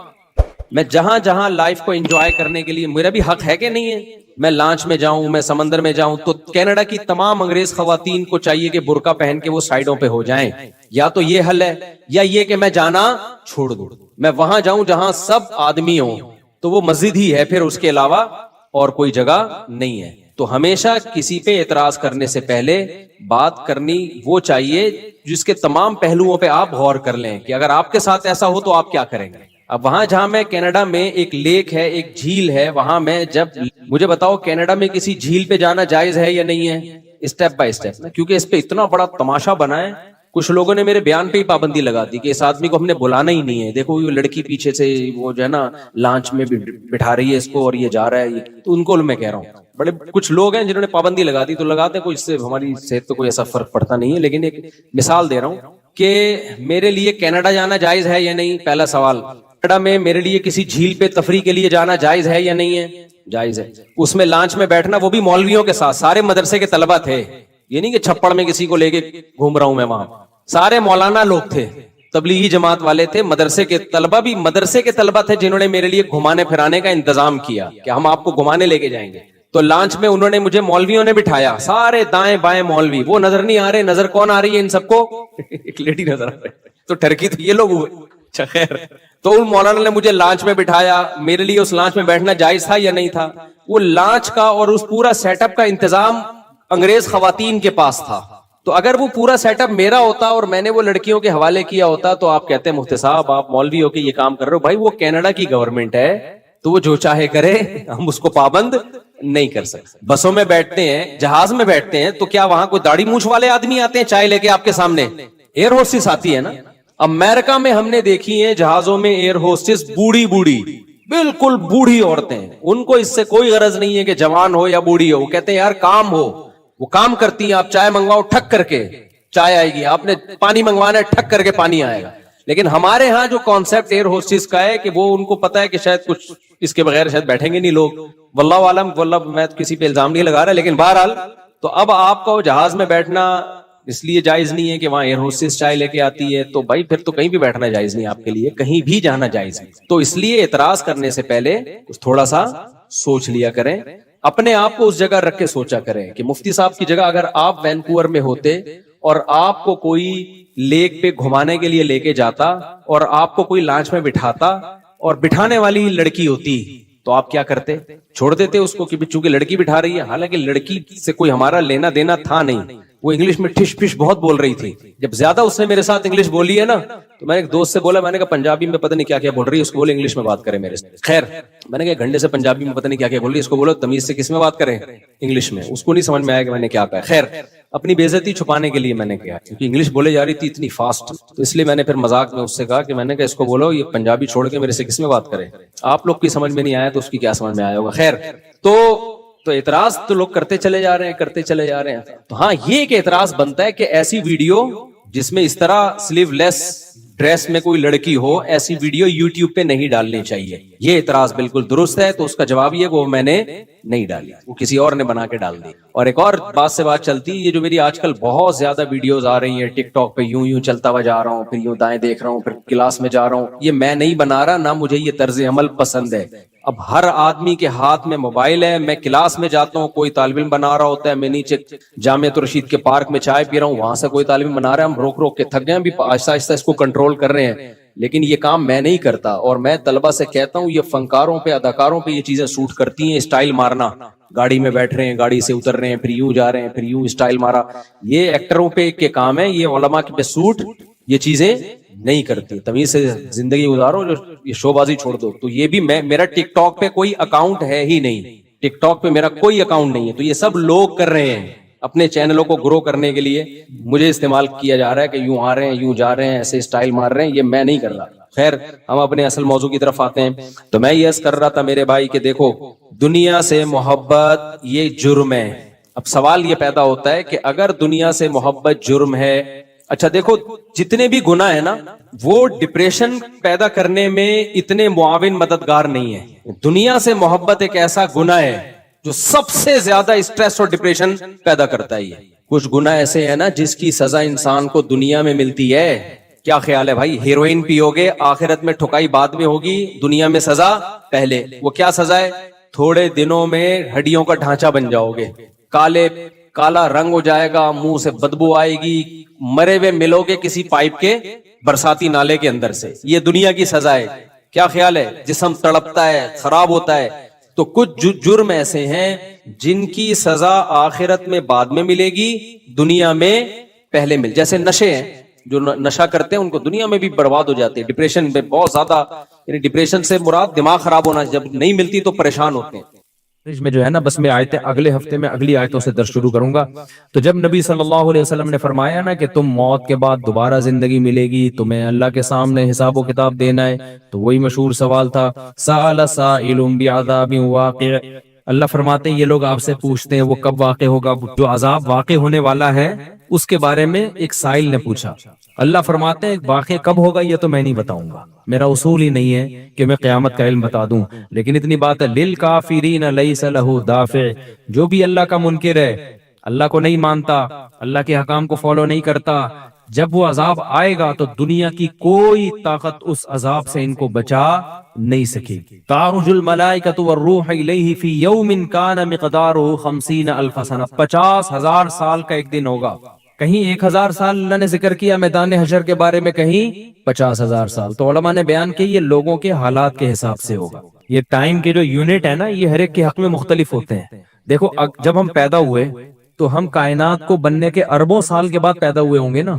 Speaker 1: میں جہاں جہاں لائف کو انجوائے کرنے کے لیے میرا بھی حق ہے کہ نہیں ہے, میں لانچ میں جاؤں, میں سمندر میں جاؤں, تو کینیڈا کی تمام انگریز خواتین کو چاہیے کہ برقع پہن کے وہ سائیڈوں پہ ہو جائیں. یا تو یہ حل ہے, یا یہ کہ میں جانا چھوڑ دوں, میں وہاں جاؤں جہاں سب آدمی ہوں, تو وہ مسجد ہی ہے پھر, اس کے علاوہ اور کوئی جگہ نہیں ہے. تو ہمیشہ کسی پہ اعتراض کرنے سے پہلے بات کرنی وہ چاہیے جس کے تمام پہلوؤں پہ آپ غور کر لیں کہ اگر آپ کے ساتھ ایسا ہو تو آپ کیا کریں گے. اب وہاں جہاں میں کینیڈا میں ایک لیک ہے, ایک جھیل ہے, وہاں میں جب, مجھے بتاؤ کینیڈا میں کسی جھیل پہ جانا جائز ہے یا نہیں ہے؟ اسٹیپ بائی اسٹیپ, کیونکہ اس پہ اتنا بڑا تماشا بنا ہے. کچھ لوگوں نے میرے بیان پہ ہی پابندی لگا دی کہ اس آدمی کو ہم نے بلانا ہی نہیں ہے, دیکھو یہ لڑکی پیچھے سے وہ جو ہے نا لانچ میں بٹھا رہی ہے اس کو اور یہ جا رہا ہے. تو ان کو میں کہہ رہا ہوں, بڑے کچھ لوگ ہیں جنہوں نے پابندی لگا دی, تو لگاتے ہیں, کوئی اس سے ہماری صحت پہ کوئی ایسا فرق پڑتا نہیں ہے, لیکن ایک مثال دے رہا ہوں کہ میرے لیے کینیڈا جانا جائز ہے یا نہیں. پہلا سوال, کینیڈا میں میرے لیے کسی جھیل پہ تفریح کے لیے جانا جائز ہے یا نہیں ہے؟ جائز ہے. اس میں لانچ میں بیٹھنا, وہ بھی مولویوں کے ساتھ, سارے مدرسے کے طلبہ تھے, یہ نہیں کہ چھپڑ میں کسی کو لے کے گھوم رہا ہوں میں, وہاں سارے مولانا لوگ تھے, تبلیغی جماعت والے تھے, مدرسے کے طلبہ بھی مدرسے کے طلبہ تھے جنہوں نے میرے لیے گھمانے پھرانے کا انتظام کیا کہ ہم آپ کو گھمانے لے کے جائیں گے. تو لانچ میں انہوں نے مجھے مولویوں نے بٹھایا, سارے دائیں بائیں مولوی, وہ نظر نہیں آ رہے, نظر کون آ رہی ہے ان سب کو؟ ایک لیڈی نظر آ رہی, تو ٹرکی تو یہ لوگ ہوئے. اچھا خیر, تو ان مولانا نے مجھے لانچ میں بٹھایا, میرے لیے اس لانچ میں بیٹھنا جائز تھا یا نہیں تھا؟ وہ لانچ کا اور اس پورا سیٹ اپ کا انتظام انگریز خواتین کے پاس تھا. تو اگر وہ پورا سیٹ اپ میرا ہوتا اور میں نے وہ لڑکیوں کے حوالے کیا ہوتا, تو آپ کہتے ہیں مفتی صاحب آپ مولوی ہو کے یہ کام کر رہے ہو. بھائی وہ کینیڈا کی گورنمنٹ ہے, تو وہ جو چاہے کرے, ہم اس کو پابند نہیں کر سکتے. بسوں میں بیٹھتے ہیں, جہاز میں بیٹھتے ہیں, تو کیا وہاں کوئی داڑھی مونچھ والے آدمی آتے ہیں چائے لے کے آپ کے سامنے؟ ایئر ہوسٹس آتی ہے نا. امریکہ میں ہم نے دیکھی ہیں جہازوں میں ایئر ہوسٹس بوڑھی بالکل بوڑھی عورتیں, ان کو اس سے کوئی غرض نہیں ہے کہ جوان ہو یا بوڑھی ہو, وہ کہتے ہیں یار کام ہو, وہ کام کرتی ہیں. آپ چائے منگواؤ ٹھک کر کے چائے آئے گی, آپ نے پانی منگوانا ہے ٹھک کر کے پانی آئے گا. لیکن ہمارے ہاں جو کانسیپٹ ایئر ہوسٹس کا ہے کہ وہ ان کو پتا ہے کہ شاید کچھ اس کے بغیر شاید بیٹھیں گے نہیں لوگ, واللہ عالم, واللہ میں کسی پہ الزام نہیں لگا رہا, لیکن بہرحال تو اب آپ کو جہاز میں بیٹھنا اس لیے جائز نہیں ہے کہ وہاں ایئر ہوسٹس چائے لے کے آتی ہے, تو بھائی پھر تو کہیں بھی بیٹھنا جائز نہیں آپ کے لیے, کہیں بھی جانا جائز نہیں. تو اس لیے اعتراض کرنے سے پہلے تھوڑا سا سوچ لیا کریں, اپنے آپ کو اس جگہ رکھ کے سوچا کریں کہ مفتی صاحب کی جگہ اگر آپ وینکوور میں ہوتے اور آپ کو کوئی لیک پہ گھمانے کے لیے لے کے جاتا اور آپ کو کوئی لانچ میں بٹھاتا اور بٹھانے والی لڑکی ہوتی تو آپ کیا کرتے؟ چھوڑ دیتے اس کو کہ چونکہ لڑکی بٹھا رہی ہے. حالانکہ لڑکی سے کوئی ہمارا لینا دینا تھا نہیں. وہ انگلش میں ٹھش پش بہت بول رہی تھی. جب زیادہ اس نے میرے ساتھ انگلش بولی ہے نا تو میں نے ایک دوست سے بولا, میں نے کہا پنجابی میں پتہ نہیں کیا کیا بول رہی ہے, اس کو بولے انگلش میں بات کرے میرے سے. خیر میں نے کہا گھنٹے سے پنجابی میں پتہ نہیں کیا کیا بول رہی ہے, اس کو بولو تمیز سے کس میں بات کریں, انگلش میں. اس کو نہیں سمجھ میں آیا کہ میں نے کیا کہا. خیر اپنی بے عزتی چھپانے کے لیے میں نے کہا, کیونکہ انگلش بولے جا رہی تھی اتنی فاسٹ, تو اس لیے میں نے پھر مذاق میں اس سے کہا کہ میں نے کہا اس کو بولو یہ پنجابی چھوڑ کے میرے سے کس میں بات کرے. آپ لوگ کی سمجھ میں نہیں آیا تو اس کی کیا سمجھ میں آیا ہوگا. خیر تو اعتراض تو لوگ کرتے چلے جا رہے ہیں. تو ہاں یہ ایک اعتراض بنتا ہے کہ ایسی ویڈیو جس میں اس طرح سلیو لیس ڈریس میں کوئی لڑکی ہو, ایسی ویڈیو یوٹیوب پہ نہیں ڈالنی چاہیے. یہ اعتراض بالکل درست ہے. تو اس کا جواب یہ وہ میں نے نہیں ڈالی, وہ کسی اور نے بنا کے ڈال دی. اور ایک اور بات سے بات چلتی, یہ جو میری آج کل بہت زیادہ ویڈیوز آ رہی ہیں ٹک ٹاک پہ, یوں چلتا ہوا جا رہا ہوں, پھر یوں دائیں دیکھ رہا ہوں, پھر کلاس میں جا رہا ہوں, یہ میں نہیں بنا رہا, نہ مجھے یہ طرز عمل پسند ہے. اب ہر آدمی کے ہاتھ میں موبائل ہے. میں کلاس میں جاتا ہوں, کوئی طالب علم بنا رہا ہوتا ہے, میں نیچے جامعۃ الرشید کے پارک میں چائے پی رہا ہوں, وہاں سے کوئی طالب علم بنا رہا ہے, ہم روک کے تھک گئے ہیں, ابھی آہستہ آہستہ اس کو کنٹرول کر رہے ہیں. لیکن یہ کام میں نہیں کرتا, اور میں طلبہ سے کہتا ہوں یہ فنکاروں پہ اداکاروں پہ یہ چیزیں سوٹ کرتی ہیں. اسٹائل مارنا, گاڑی میں بیٹھ رہے ہیں, گاڑی سے اتر رہے ہیں, پھر یوں جا رہے ہیں, پھر یوں اسٹائل مارا, یہ ایکٹروں پہ کے کام ہے. یہ علماء کے پہ سوٹ یہ چیزیں نہیں کرتی. تمیز سے زندگی گزارو, جو یہ شو بازی چھوڑ دو. تو یہ بھی میرا ٹک ٹاک پہ کوئی اکاؤنٹ ہے ہی نہیں, ٹک ٹاک پہ میرا کوئی اکاؤنٹ نہیں ہے. تو یہ سب لوگ کر رہے ہیں اپنے چینلوں کو گرو کرنے کے لیے, مجھے استعمال کیا جا رہا ہے کہ یوں آ رہے ہیں, یوں جا رہے ہیں, ایسے اسٹائل مار رہے ہیں. یہ میں نہیں کر رہا. خیر ہم اپنے اصل موضوع کی طرف آتے ہیں. تو میں یہ عرض کر رہا تھا میرے بھائی کہ دیکھو, دنیا سے محبت یہ جرم ہے. اب سوال یہ پیدا ہوتا ہے کہ اگر دنیا سے محبت جرم ہے, اچھا دیکھو جتنے بھی گناہ ہیں نا وہ ڈپریشن پیدا کرنے میں اتنے معاون مددگار نہیں ہے. دنیا سے محبت ایک ایسا گناہ ہے جو سب سے زیادہ اسٹریس اور ڈپریشن پیدا کرتا ہے. کچھ گناہ ایسے ہیں نا جس کی سزا انسان کو دنیا میں ملتی ہے. کیا خیال ہے بھائی, ہیروئن پیو گے, آخرت میں ٹھکائی بعد میں ہوگی, دنیا میں سزا پہلے. وہ کیا سزا ہے؟ تھوڑے دنوں میں ہڈیوں کا ڈھانچہ بن جاؤ گے, کالا رنگ ہو جائے گا, منہ سے بدبو آئے گی, مرے ہوئے ملو گے کسی پائپ کے برساتی نالے کے اندر سے. یہ دنیا کی سزا ہے. کیا خیال ہے؟ جسم تڑپتا ہے, خراب ہوتا ہے. تو کچھ جرم ایسے ہیں جن کی سزا آخرت میں بعد میں ملے گی, دنیا میں پہلے مل. جیسے نشے ہیں, جو نشہ کرتے ہیں ان کو دنیا میں بھی برباد ہو جاتے ہیں. ڈپریشن میں بہت زیادہ, یعنی ڈپریشن سے مراد دماغ خراب ہونا, جب نہیں ملتی تو پریشان ہوتے ہیں.
Speaker 2: میں جو ہے نا بس میں آیتیں اگلے ہفتے میں اگلی آیتوں سے درس شروع کروں گا. تو جب نبی صلی اللہ علیہ وسلم نے فرمایا نا کہ تم موت کے بعد دوبارہ زندگی ملے گی, تمہیں اللہ کے سامنے حساب و کتاب دینا ہے, تو وہی مشہور سوال تھا, سأل سائل بعذاب واقع. اللہ فرماتے ہیں یہ لوگ آپ سے پوچھتے ہیں وہ کب واقع ہوگا, جو عذاب واقع ہونے والا ہے اس کے بارے میں ایک سائل نے پوچھا. اللہ فرماتے ہیں واقع کب ہوگا یہ تو میں نہیں بتاؤں گا, میرا اصول ہی نہیں ہے کہ میں قیامت کا علم بتا دوں. لیکن اتنی بات ہے, للکافرین لیس لہ دافع, جو بھی اللہ کا منکر ہے, اللہ کو نہیں مانتا, اللہ کے حکام کو فالو نہیں کرتا, جب وہ عذاب آئے گا تو دنیا کی کوئی طاقت اس عذاب سے ان کو بچا نہیں سکے گی. تعرج الملائکۃ والروح الیہ فی یوم کان مقدارہ 50,000 سنہ, 50,000 سال کا ایک دن ہوگا. کہیں 1,000 سال اللہ نے ذکر کیا میدان حشر کے بارے میں, کہیں 50,000 سال. تو علماء نے بیان کی یہ لوگوں کے حالات کے حساب سے ہوگا. یہ ٹائم کے جو یونٹ ہے نا یہ ہر ایک کے حق میں مختلف ہوتے ہیں. دیکھو جب ہم پیدا ہوئے تو ہم کائنات کو بننے کے اربوں سال کے بعد پیدا ہوئے ہوں گے نا,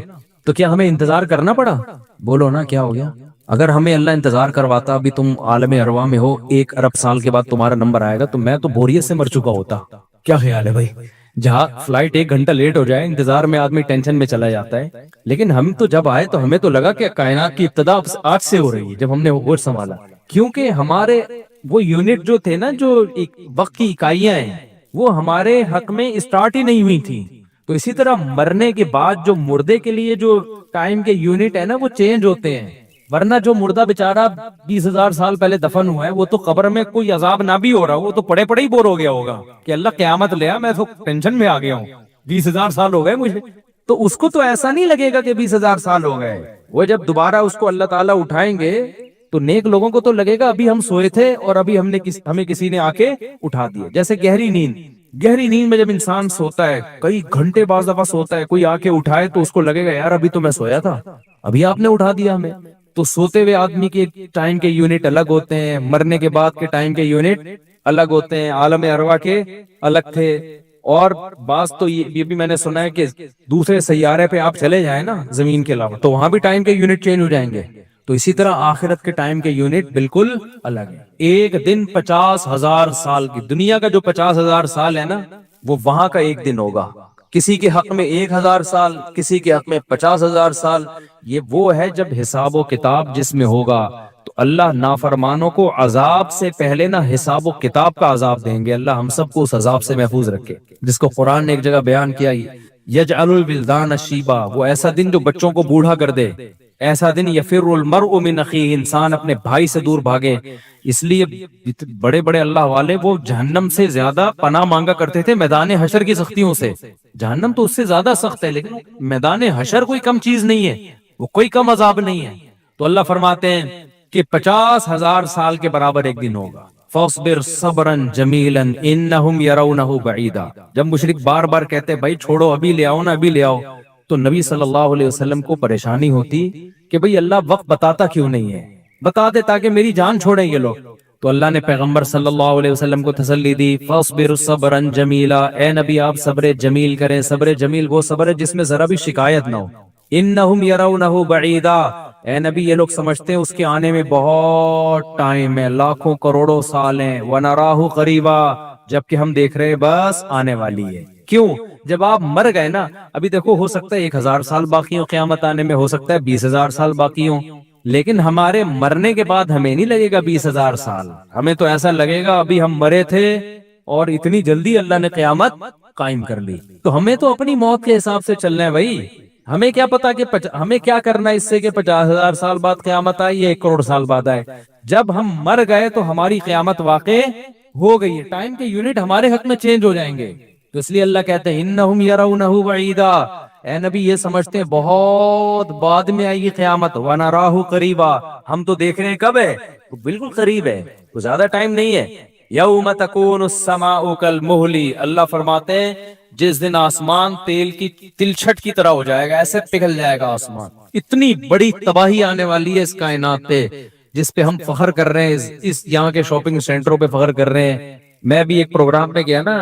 Speaker 2: تو کیا ہمیں انتظار کرنا پڑا؟ بولو نا کیا ہو گیا؟ اگر ہمیں اللہ انتظار کرواتا, ابھی تم عالم ارواح میں ہو, 1 ارب سال کے بعد تمہارا نمبر آئے گا, تو میں تو بوریت سے مر چکا ہوتا. کیا خیال ہے بھائی؟ جہاں فلائٹ 1 گھنٹہ لیٹ ہو جائے, انتظار میں آدمی ٹینشن میں چلا جاتا ہے. لیکن ہم تو جب آئے تو ہمیں تو لگا کہ کائنات کی ابتدا آج سے ہو رہی ہے, جب ہم نے ہوش سنبھالا. کیونکہ ہمارے وہ یونٹ جو تھے نا, جو وقت کی اکائیاں ہیں, وہ ہمارے حق میں اسٹارٹ ہی نہیں ہوئی تھی. تو اسی طرح مرنے کے بعد جو مردے کے لیے جو ٹائم کے یونٹ ہے نا وہ چینج ہوتے ہیں. ورنہ جو مردہ بیچارہ 20,000 سال پہلے دفن ہوا ہے, وہ تو قبر میں کوئی عذاب نہ بھی ہو رہا, وہ تو پڑے ہی بور ہو گیا ہوگا کہ اللہ قیامت لیا, میں تو ٹینشن میں آ گیا ہوں, 20,000 سال ہو گئے مجھے. تو اس کو تو ایسا نہیں لگے گا کہ 20,000 سال ہو گئے. وہ جب دوبارہ اس کو اللہ تعالیٰ اٹھائیں گے تو نیک لوگوں کو تو لگے گا ابھی ہم سوئے تھے اور ابھی ہمیں کسی نے آ کے اٹھا دیا. جیسے گہری نیند, گہری نیند میں جب انسان سوتا ہے کئی گھنٹے بعض دفعہ سوتا ہے, کوئی آ کے اٹھائے تو اس کو لگے گا یار ابھی تو میں سویا تھا, ابھی آپ نے اٹھا دیا ہمیں. تو سوتے ہوئے آدمی کے ٹائم کے یونٹ الگ ہوتے ہیں, مرنے کے بعد کے ٹائم کے یونٹ الگ ہوتے ہیں, عالم ارواح کے الگ تھے. اور بعض تو یہ بھی میں نے سنا ہے کہ دوسرے سیارے پہ آپ چلے جائیں نا زمین کے علاوہ تو وہاں بھی ٹائم کے یونٹ چینج ہو جائیں گے. تو اسی طرح آخرت کے ٹائم کے یونٹ بالکل الگ ہے. ایک دن 50,000 سال کی, دنیا کا جو 50,000 سال ہے نا وہ وہاں کا ایک دن ہوگا. کسی کے حق میں 1,000 سال, کسی کے حق میں 50,000 سال. یہ وہ ہے جب حساب و کتاب جس میں ہوگا. تو اللہ نافرمانوں کو عذاب سے پہلے نہ حساب و کتاب کا عذاب دیں گے. اللہ ہم سب کو اس عذاب سے محفوظ رکھے, جس کو قرآن نے ایک جگہ بیان کیا یجعل الولدان شیبا, وہ ایسا دن جو بچوں کو بوڑھا کر دے, ایسا دن یفر المرء من اخیہ, انسان اپنے بھائی سے دور بھاگے. اس لیے بڑے بڑے اللہ والے وہ جہنم سے زیادہ پناہ مانگا کرتے تھے میدان حشر کی سختیوں سے. جہنم تو اس سے زیادہ سخت ہے, لیکن میدان حشر کوئی کم چیز نہیں ہے, وہ کوئی کم عذاب نہیں ہے. تو اللہ فرماتے ہیں کہ 50,000 سال کے برابر ایک دن ہوگا. فاصبر صبرا جمیلا انہم یرونہ بعیدا. جب مشرک بار بار کہتے بھائی چھوڑو ابھی لے آؤ نا ابھی لے آؤ, تو نبی صلی اللہ علیہ وسلم کو پریشانی ہوتی کہ بھئی اللہ وقت بتاتا کیوں نہیں ہے, بتا دے تاکہ میری جان چھوڑیں یہ لوگ. تو اللہ نے پیغمبر صلی اللہ علیہ وسلم کو تسلی دی, فاصبر صبرا جمیلا, اے نبی آپ صبر جمیل کریں. صبر جمیل وہ صبر ہے جس میں ذرا بھی شکایت نہ ہو. انہم یرونہ بعیدا, اے نبی یہ لوگ سمجھتے ہیں اس کے آنے میں بہت ٹائم ہے, لاکھوں کروڑوں سال ہیں. ونراہ قریبا, جبکہ ہم دیکھ رہے ہیں بس آنے والی ہے. کیوں؟ جب آپ مر گئے نا, ابھی دیکھو ہو سکتا ہے 1,000 سال باقی ہوں قیامت آنے میں, ہو سکتا ہے 20,000 سال باقی ہوں, لیکن ہمارے مرنے کے بعد ہمیں نہیں لگے گا 20,000 سال, ہمیں تو ایسا لگے گا ابھی ہم مرے تھے اور اتنی جلدی اللہ نے قیامت قائم کر لی. تو ہمیں تو اپنی موت کے حساب سے چلنا ہے بھائی. ہمیں کیا پتا کہ ہمیں کیا کرنا ہے اس سے کہ 50,000 سال بعد قیامت آئے یا 1 کروڑ سال بعد آئے. جب ہم مر گئے تو ہماری قیامت واقع ہو گئی ہے, ٹائم کے یونٹ ہمارے حق میں چینج ہو جائیں گے. تو اس لیے اللہ کہتے ہیں انہم یرونہ بعیدا, اے نبی یہ سمجھتے ہیں بہت بعد میں آئے گی قیامت. ونراہ قریبا, ہم تو دیکھ رہے ہیں کب ہے, تو بالکل قریب ہے, تو زیادہ ٹائم نہیں ہے. یوم تکون السماء کالمہل, اللہ فرماتے ہیں جس دن آسمان تیل کی تلچھٹ کی طرح ہو جائے گا, ایسے پگھل جائے گا آسمان. اتنی بڑی تباہی آنے والی ہے اس کائنات پہ جس پہ ہم فخر کر رہے ہیں, اس یہاں کے شاپنگ سینٹروں پہ فخر کر رہے ہیں. میں بھی ایک پروگرام پہ گیا نا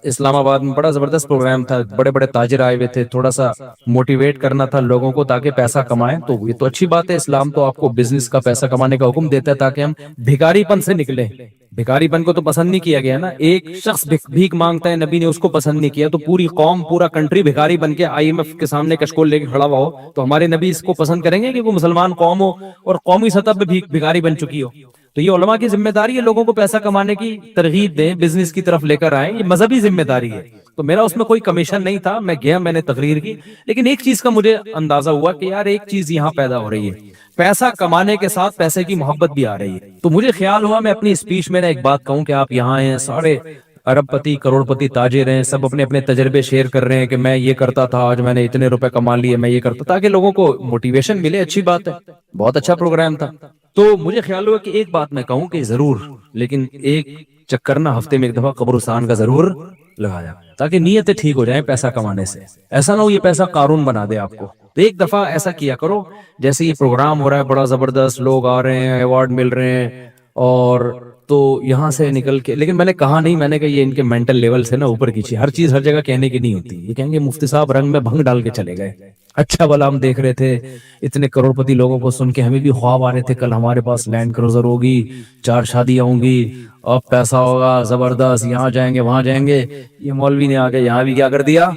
Speaker 2: اسلام آباد میں, بڑا زبردست پروگرام تھا, بڑے بڑے تاجر آئے ہوئے تھے, تھوڑا سا موٹیویٹ کرنا تھا لوگوں کو تاکہ پیسہ کمائیں. تو یہ تو اچھی بات ہے, اسلام تو آپ کو بزنس کا پیسہ کمانے کا حکم دیتا ہے تاکہ ہم بھکاری پن سے نکلیں. بھکاری پن کو تو پسند نہیں کیا گیا نا, ایک شخص بھیک مانگتا ہے نبی نے اس کو پسند نہیں کیا, تو پوری قوم پورا کنٹری بھکاری بن کے IMF کے سامنے کشکول لے کے کھڑا ہوا ہو, تو ہمارے نبی اس کو پسند کریں گے کہ وہ مسلمان قوم ہو اور قومی سطح پہ بھکاری بن چکی ہو. تو یہ علماء کی ذمہ داری ہے لوگوں کو پیسہ کمانے کی ترغیب دیں, بزنس کی طرف لے کر آئیں, یہ مذہبی ذمہ داری ہے. تو میرا اس میں کوئی کمیشن نہیں تھا, میں گیا, میں نے تقریر کی, لیکن ایک چیز کا مجھے اندازہ ہوا کہ یار ایک چیز یہاں پیدا ہو رہی ہے, پیسہ کمانے کے ساتھ پیسے کی محبت بھی آ رہی ہے. تو مجھے خیال ہوا میں اپنی اسپیچ میں ایک بات کہوں کہ آپ یہاں ہیں, سارے ارب پتی کروڑ پتی تاجر ہیں, سب اپنے اپنے تجربے شیئر کر رہے ہیں کہ میں یہ کرتا تھا, آج میں نے اتنے روپے کما لیے, میں یہ کرتا, تاکہ لوگوں کو موٹیویشن ملے. اچھی بات ہے, بہت اچھا پروگرام تھا. تو مجھے خیال ہوا کہ ایک بات میں کہوں کہ ضرور, لیکن ایک چکر نہ ہفتے میں ایک دفعہ قبرستان کا ضرور لگایا تاکہ نیتیں ٹھیک ہو جائیں پیسہ کمانے سے. ایسا نہ ہو یہ پیسہ قارون بنا دے آپ کو. تو ایک دفعہ ایسا کیا کرو, جیسے یہ پروگرام ہو رہا ہے بڑا زبردست, لوگ آ رہے ہیں, ایوارڈ مل رہے ہیں, اور تو یہاں سے نکل کے, لیکن میں نے کہا نہیں, میں نے کہا یہ ان کے مینٹل لیول سے نا اوپر کیجیے, ہر چیز ہر جگہ کہنے کی نہیں ہوتی. یہ کہیں گے مفتی صاحب رنگ میں بھنگ ڈال کے چلے گئے. اچھا بلا ہم دیکھ رہے تھے اتنے کروڑ پتی لوگوں کو سن کے, ہمیں بھی خواب آ رہے تھے کل ہمارے پاس لینڈ کروزر ہوگی, 4 شادیاں ہوں گی, اب پیسہ ہوگا زبردست, یہاں جائیں گے وہاں جائیں گے. یہ مولوی نے آگے یہاں بھی کیا کر دیا,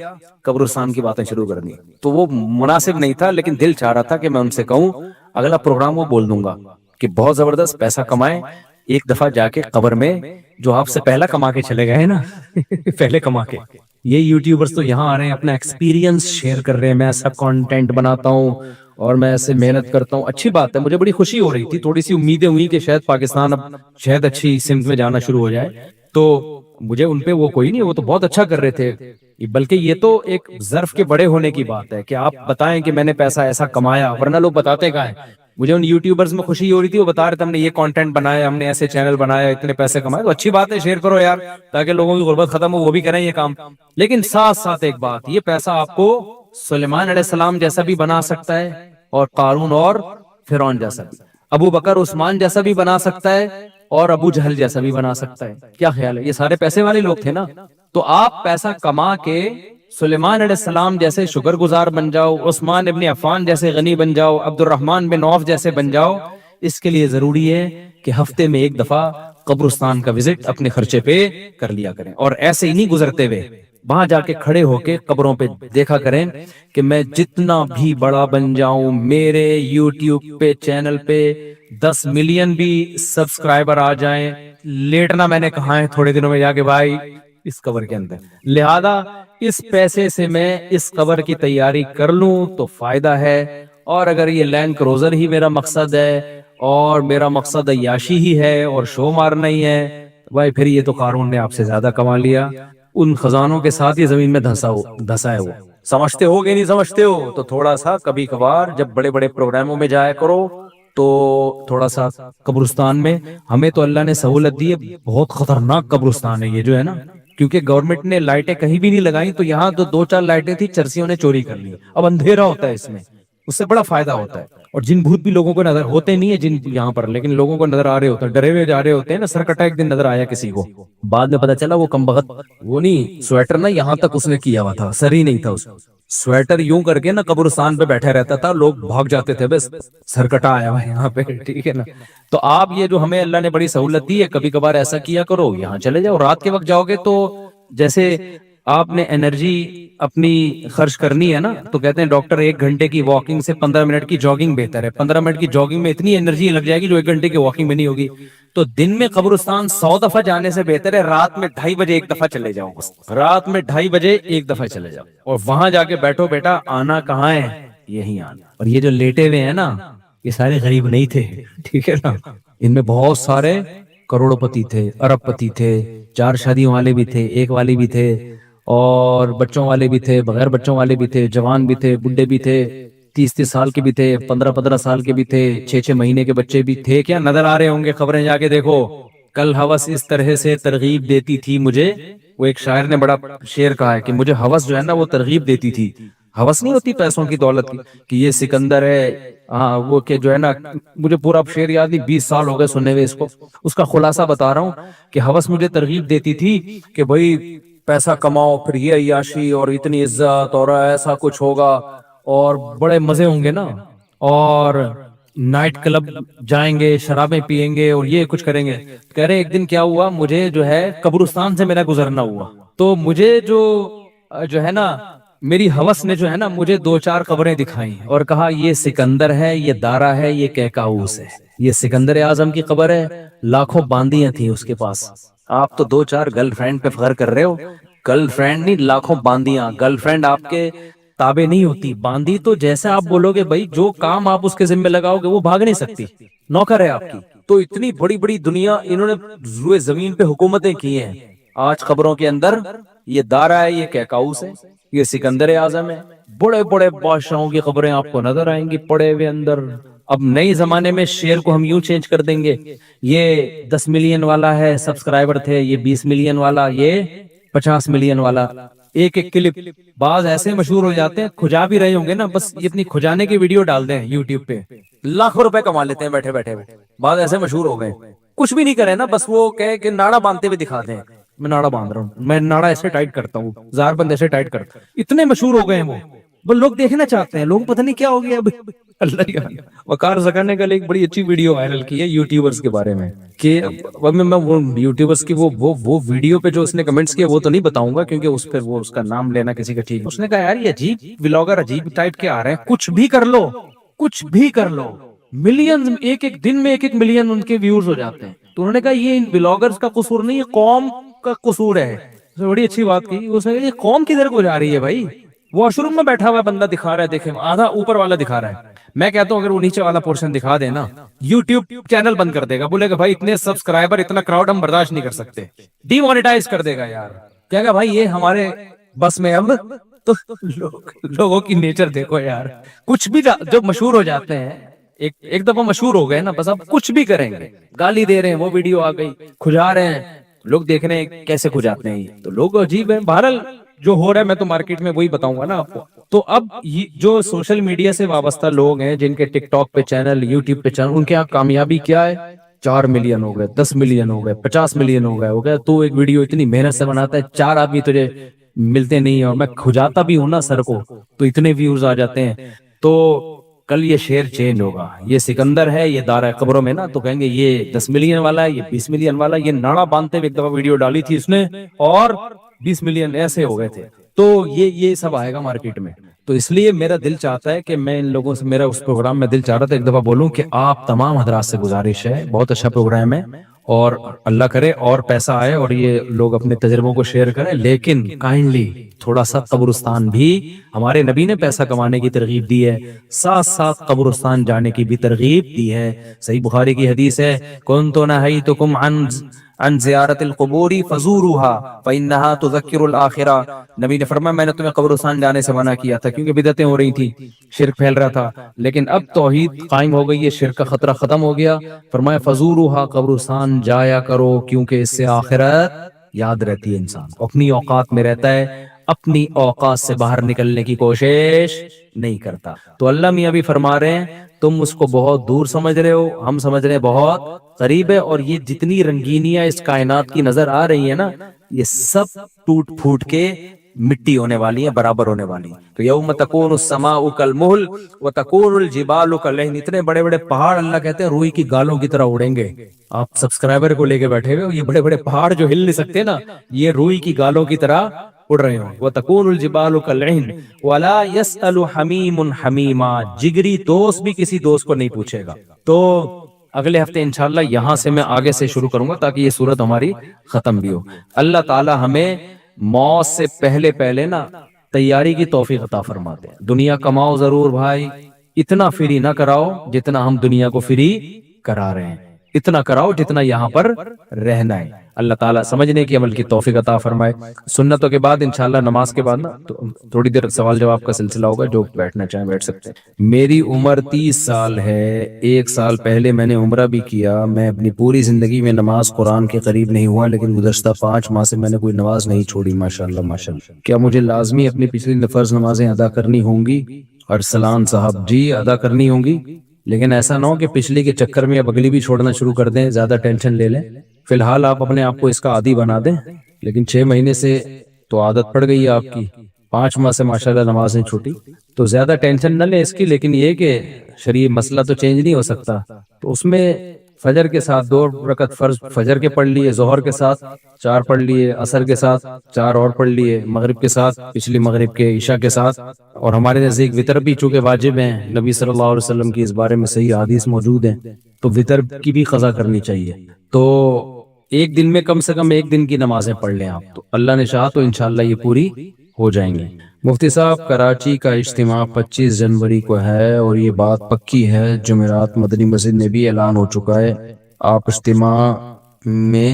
Speaker 2: قبرستان کی باتیں شروع کر دی. تو وہ مناسب نہیں تھا, لیکن دل چاہ رہا تھا کہ میں ان سے کہوں اگلا پروگرام وہ بول دوں گا کہ بہت زبردست پیسہ کمائیں, ایک دفعہ جا کے قبر میں جو آپ سے پہلا کما کے چلے گئے نا پہلے کما کے. یہ یوٹیوبرز تو یہاں آ رہے ہیں, اپنا ایکسپیرینس شیئر کر رہے ہیں, میں سب کانٹینٹ بناتا ہوں اور میں ایسے محنت کرتا ہوں. اچھی بات ہے, مجھے بڑی خوشی ہو رہی تھی, تھوڑی سی امیدیں ہوئی کہ شاید پاکستان اب شاید اچھی سمت میں جانا شروع ہو جائے. تو مجھے ان پہ وہ کوئی نہیں, وہ تو بہت اچھا کر رہے تھے, بلکہ یہ تو ایک ظرف کے بڑے ہونے کی بات ہے کہ آپ بتائیں کہ میں نے پیسہ ایسا کمایا, ورنہ لوگ بتاتے کہاں ہیں. مجھے ان یوٹیوبرز میں خوشی ہو رہی تھی, وہ بتا رہے تھے ہم نے یہ کانٹینٹ بنایا, ہم نے ایسے چینل بنایا, اتنے پیسے کمائے. تو اچھی بات ہے, شیئر کرو یار تاکہ لوگوں کی غربت ختم ہو, وہ بھی کریں یہ کام. لیکن ساتھ ساتھ ایک بات, یہ پیسہ آپ کو سلیمان علیہ السلام جیسا بھی بنا سکتا ہے, اور قارون اور فرعون جیسا بھی, ابو بکر عثمان جیسا بھی بنا سکتا ہے, اور ابو جہل جیسا بھی بنا سکتا ہے. کیا خیال ہے, یہ سارے پیسے والے لوگ تھے نا. تو آپ پیسہ کما کے سلیمان علیہ السلام جیسے شکر گزار بن جاؤ, عثمان ابن عفان جیسے غنی بن جاؤ, عبد الرحمن بن عوف جیسے بن جاؤ. اس کے لیے ضروری ہے کہ ہفتے میں ایک دفعہ قبرستان کا وزٹ اپنے خرچے پہ کر لیا کریں, اور ایسے ہی نہیں گزرتے ہوئے, وہاں جا کے کھڑے ہو کے قبروں پہ دیکھا کریں کہ میں جتنا بھی بڑا بن جاؤں, میرے یوٹیوب پہ چینل پہ 10 ملین بھی سبسکرائبر آ جائیں, لیٹنا میں نے کہا ہے تھوڑے دنوں میں جا کے بھائی اس قبر کے اندر. لہذا اس پیسے سے میں اس قبر کی تیاری کر لوں تو فائدہ ہے. اور اگر یہ لینڈ کروزر ہی میرا مقصد ہے, اور میرا مقصد عیاشی ہی ہے اور شو مارنا ہی ہے, بھائی پھر یہ تو قارون نے آپ سے زیادہ کما لیا. ان خزانوں کے ساتھ یہ زمین میں دھسا ہے. وہ سمجھتے ہو کہ نہیں سمجھتے ہو, تو تھوڑا سا کبھی کبھار جب بڑے بڑے پروگراموں میں جایا کرو تو تھوڑا سا قبرستان میں, ہمیں تو اللہ نے سہولت دی ہے, بہت خطرناک قبرستان ہے یہ جو ہے نا, کیونکہ گورنمنٹ نے لائٹیں کہیں بھی نہیں لگائیں, تو یہاں تو 2-4 لائٹیں تھی, چرسیوں نے چوری کر لی. اب اندھیرا ہوتا ہے اس میں, اس سے بڑا فائدہ ہوتا ہے. اور جن بھوت بھی لوگوں کو نظر ہوتے نہیں ہے جن یہاں پر, لیکن لوگوں کو نظر آ رہے ہوتے ہیں, ڈرے ہوئے جا رہے ہوتے ہیں نا. سرکٹا ایک دن نظر آیا کسی کو, بعد میں پتا چلا وہ کمبخت, وہ نہیں سویٹر نا یہاں تک اس نے کیا ہوا تھا, سر ہی نہیں تھا اس, سویٹر یوں کر کے نا قبرستان پہ بیٹھے رہتا تھا, لوگ بھاگ جاتے تھے, بس سرکٹا آیا ہوا یہاں پہ, ٹھیک ہے نا. تو آپ یہ جو ہمیں اللہ نے بڑی سہولت دی ہے, کبھی کبھار ایسا کیا کرو, یہاں چلے جاؤ. رات کے وقت جاؤ گے تو جیسے آپ نے انرجی اپنی خرچ کرنی ہے نا, تو کہتے ہیں ڈاکٹر 1 گھنٹے کی واکنگ سے 15 منٹ کی جاگنگ بہتر ہے. 15 منٹ کی جاگنگ میں اتنی انرجی لگ جائے گی جو 1 گھنٹے کی واکنگ میں نہیں ہوگی. تو دن میں قبرستان 100 دفعہ جانے سے بہتر ہے رات میں 2:30 بجے 1 دفعہ چلے جاؤ. رات میں 2:30 بجے 1 دفعہ چلے جاؤ, اور وہاں جا کے بیٹھو, بیٹا آنا کہاں ہے, یہی آنا. اور یہ جو لیٹے ہوئے ہیں نا, یہ سارے غریب نہیں تھے, ٹھیک ہے نا. ان میں بہت سارے کروڑ پتی تھے, ارب پتی تھے, 4 شادیوں والے بھی تھے, 1 والی بھی تھے, اور بچوں والے بھی تھے, بغیر بچوں والے بھی تھے, جوان بھی تھے, بڈھے بھی تھے, 30 سال کے بھی تھے, 15 سال کے بھی تھے, 6 مہینے کے بچے بھی تھے. کیا نظر آ رہے ہوں گے خبریں, جا کے دیکھو. کل ہوس اس طرح سے ترغیب دیتی تھی مجھے, وہ ایک شاعر نے بڑا شعر کہا ہے کہ مجھے ہوس جو ہے نا وہ ترغیب دیتی تھی. ہوس نہیں ہوتی پیسوں کی دولت کی کہ یہ سکندر ہے, ہاں وہ کہ جو ہے نا, مجھے پورا شعر یاد نہیں, 20 سال ہو گئے سننے ہوئے اس کو. اس کا خلاصہ بتا رہا ہوں کہ ہوس مجھے ترغیب دیتی تھی کہ بھائی پیسہ کماؤ, پھر یہ عیاشی اور اتنی عزت اور ایسا کچھ ہوگا, اور بڑے مزے ہوں گے نا, اور نائٹ کلب جائیں گے, شرابیں پیئیں گے, اور یہ کچھ کریں گے. کہہ رہے ایک دن کیا ہوا, مجھے جو ہے قبرستان سے میرا گزرنا ہوا, تو مجھے جو ہے نا میری ہوس نے جو ہے نا مجھے 2-4 قبریں دکھائیں, اور کہا یہ سکندر ہے, یہ دارا ہے, یہ کیکاؤس ہے. یہ سکندر اعظم کی قبر ہے, لاکھوں باندیاں تھیں اس کے پاس. آپ تو 2-4 گرل فرینڈ پہ فخر کر رہے ہو, گرل فرینڈ نہیں, لاکھوں باندیاں. گرل فرینڈ آپ کے تابع نہیں ہوتی, باندی تو جیسے آپ بولو گے بھائی, جو کام آپ اس کے ذمہ لگاؤ گے وہ بھاگ نہیں سکتی, نوکر ہے آپ کی. تو اتنی بڑی بڑی دنیا انہوں نے روئے زمین پہ حکومتیں کی ہیں. آج خبروں کے اندر یہ دارا ہے, یہ کیکاؤس ہے, یہ سکندر اعظم ہے. بڑے بڑے بادشاہوں کی خبریں آپ کو نظر آئیں گی پڑے ہوئے اندر. اب نئے زمانے میں شعر کو ہم یوں چینج کر دیں گے, یہ 10 ملین والا ہے سبسکرائبر تھے, یہ 20 ملین والا, یہ 50 ملین والا. ایک کلپ بعض ایسے مشہور ہو جاتے ہیں, کھجا بھی رہے ہوں گے نا, بس یہ اپنی کھجانے کی ویڈیو ڈال دیں یوٹیوب پہ, لاکھوں روپے کما لیتے ہیں بیٹھے بیٹھے. بعض ایسے مشہور ہو گئے, کچھ بھی نہیں کرے نا, بس وہ کہے کہ ناڑا باندھتے ہوئے دکھا دیں, میں ناڑا باندھ رہا ہوں, میں ناڑا ایسے ٹائٹ کرتا ہوں, زار بند ایسے ٹائٹ کرتا ہوں. اتنے مشہور ہو گئے ہیں وہ لوگ دیکھنا چاہتے ہیں. لوگ پتہ نہیں کیا ہو گیا اب. اللہ کا وقار زکر نے کل ایک بڑی اچھی ویڈیو وائرل کی ہے یوٹیوبرز کے بارے میں, کہ میں وہ یوٹیوبرز کی وہ ویڈیو پہ جو اس نے کمنٹس کیے وہ تو نہیں بتاؤں گا, کیونکہ اس پہ وہ اس کا نام لینا کسی کا ٹھیک. اس نے کہا یار یہ عجیب ولاگر عجیب ٹائپ کے آ رہے ہیں, کچھ بھی کر لو, کچھ بھی کر لو, ملین ایک دن میں 1 ملین ان کے ویوز ہو جاتے ہیں. تو انہوں نے کہا یہ ان بلاگرز کا قصور نہیں, یہ قوم کا قصور ہے. بڑی اچھی بات کی اس نے, یہ قوم کدھر کو جا رہی ہے بھائی. واش روم میں بیٹھا ہوا بندہ دکھا رہا ہے, دیکھیں آدھا اوپر والا دکھا رہا ہے, میں کہتا ہوں اگر وہ نیچے والا پورشن دکھا دے نا یوٹیوب چینل بند کر دے گا, بولے گا بھائی اتنے سبسکرائبر اتنا کراؤڈ ہم برداشت نہیں کر سکتے, ڈی مانیٹائز کر دے گا یار. کہے گا بھائی یہ ہمارے بس میں اب تو لوگوں کی نیچر دیکھو یار, کچھ بھی جو مشہور ہو جاتے ہیں ایک دفعہ مشہور ہو گئے نا بس اب کچھ بھی کریں گے, گالی دے رہے ہیں وہ ویڈیو آ گئی, کھجا رہے ہیں لوگ دیکھ رہے ہیں کیسے کھجاتے ہیں, تو لوگ عجیب ہیں. بہرحال جو ہو رہا ہے میں تو مارکیٹ میں وہی بتاؤں گا نا آپ کو. تو اب جو سوشل میڈیا سے وابستہ لوگ ہیں جن کے ٹک ٹاک پہ چینل, یوٹیوب پہ چینل, ان کے یہاں کامیابی کیا ہے, 4 ملین ہو گئے, 10 ملین ہو گئے, 50 ملین ہو گئے. تو ایک ویڈیو اتنی محنت سے بناتا ہے, 4 آدمی تجھے ملتے نہیں ہیں, اور میں کھجاتا بھی ہوں نا سر کو تو اتنے ویوز آ جاتے ہیں. تو کل یہ شیر چینج ہوگا, یہ سکندر ہے یہ دارہ قبروں میں نا, تو کہیں گے یہ 10 ملین والا ہے, یہ 20 ملین والا ہے. یہ ناڑا باندھتے ہوئے ایک دفعہ ویڈیو ڈالی تھی اس نے اور 20 ملین ایسے ہو گئے تھے. تو یہ سب آئے گا مارکیٹ میں. تو اس لیے میرا دل چاہتا ہے کہ میں ان لوگوں سے, میرا اس پروگرام میں دل چاہ رہا تھا ایک دفعہ بولوں کہ آپ تمام حضرات سے گزارش ہے, بہت اچھا پروگرام ہے اور اللہ کرے اور پیسہ آئے اور یہ لوگ اپنے تجربوں کو شیئر کریں, لیکن کائنڈلی تھوڑا سا قبرستان بھی, ہمارے نبی نے پیسہ کمانے کی ترغیب دی ہے, ساتھ ساتھ قبرستان جانے کی بھی ترغیب دی ہے. صحیح بخاری کی حدیث ہے, كنت نهيتكم عن زیارت القبور فزوروها فإنها تذکر الآخرہ. نبی نے فرمایا میں نے تمہیں قبرستان جانے سے منع کیا تھا کیونکہ بدعتیں ہو رہی تھی, شرک پھیل رہا تھا, لیکن اب توحید قائم ہو گئی ہے, شرک کا خطرہ ختم ہو گیا. فرمایا فزوروها, قبرستان جایا کرو کیونکہ اس سے آخرت یاد رہتی ہے. انسان اپنی اوقات میں رہتا ہے, اپنی اوقات سے باہر نکلنے کی کوشش نہیں کرتا. تو اللہ میاں بھی فرما رہے ہیں تم اس کو بہت دور سمجھ رہے ہو, ہم سمجھ رہے ہیں بہت قریب ہے. اور یہ جتنی رنگینیاں اس کائنات کی نظر آ رہی ہیں نا, یہ سب ٹوٹ پھوٹ کے مٹی ہونے والی ہیں, برابر ہونے والی ہیں. تو یوم تکون السماء کالمہل وتکون الجبال کالعہن, اتنے بڑے بڑے پہاڑ اللہ کہتے ہیں روئی کی گالوں کی طرح اڑیں گے. آپ سبسکرائبر کو لے کے بیٹھے ہوئے, یہ بڑے بڑے پہاڑ جو ہل نہیں سکتے نا, یہ روئی کی گالوں کی طرح اڑ رہے ہوں. وتکون الجبال کالعہن ولا يسأل حمیم حمیما, جگری دوست بھی کسی دوست کو نہیں پوچھے گا. تو اگلے ہفتے انشاءاللہ یہاں سے میں آگے سے شروع کروں گا تاکہ یہ صورت ہماری ختم بھی ہو. اللہ تعالی ہمیں موت سے پہلے نا تیاری کی توفیق عطا فرماتے ہیں. دنیا کماؤ ضرور بھائی, اتنا فری نہ کراؤ جتنا ہم دنیا کو فری کرا رہے ہیں, اتنا کراؤ جتنا یہاں پر رہنا ہے. اللہ تعالیٰ سمجھنے کی عمل کی توفیق عطا فرمائے. سنتوں کے بعد انشاءاللہ نماز کے بعد نا تھوڑی دیر سوال جواب کا سلسلہ ہوگا, جو بیٹھنا چاہیں بیٹھ سکتے ہیں. میری عمر 30 سال ہے, 1 سال پہلے میں نے عمرہ بھی کیا. میں اپنی پوری زندگی میں نماز قرآن کے قریب نہیں ہوا, لیکن گزشتہ 5 ماہ سے میں نے کوئی نماز نہیں چھوڑی. ماشاءاللہ ماشاءاللہ. کیا مجھے لازمی اپنی پچھلی فرض نمازیں ادا کرنی ہوں گی؟ ارسلان صاحب جی ادا کرنی ہوں گی, لیکن ایسا نہ ہو کہ پچھلی کے چکر میں اب اگلی بھی چھوڑنا شروع کر دیں, زیادہ ٹینشن لے لیں. فی الحال آپ اپنے آپ کو اس کا عادی بنا دیں, لیکن 6 مہینے سے تو عادت پڑ گئی ہے آپ کی, 5 ماہ سے ماشاءاللہ نماز نہیں چھوٹی, تو زیادہ ٹینشن نہ لیں اس کی. لیکن یہ کہ شرعی مسئلہ تو چینج نہیں ہو سکتا, تو اس میں فجر کے ساتھ 2 رکعت فرض فجر کے پڑھ لیے, ظہر کے ساتھ 4 پڑھ لیے, عصر کے ساتھ 4 اور پڑھ لیے, مغرب کے ساتھ پچھلی مغرب کے, عشاء کے ساتھ. اور ہمارے نزدیک وتر بھی چونکہ واجب ہیں, نبی صلی اللہ علیہ وسلم کی اس بارے میں صحیح احادیث موجود ہیں, تو وتر کی بھی قضا کرنی چاہیے. تو ایک دن میں کم سے کم 1 دن کی نمازیں پڑھ لیں آپ, تو اللہ نے چاہا تو انشاءاللہ یہ پوری ہو جائیں گی. مفتی صاحب کراچی کا اجتماع 25 جنوری کو ہے اور یہ بات پکی ہے, جمعرات مدنی مسجد میں بھی اعلان ہو چکا ہے, آپ اجتماع میں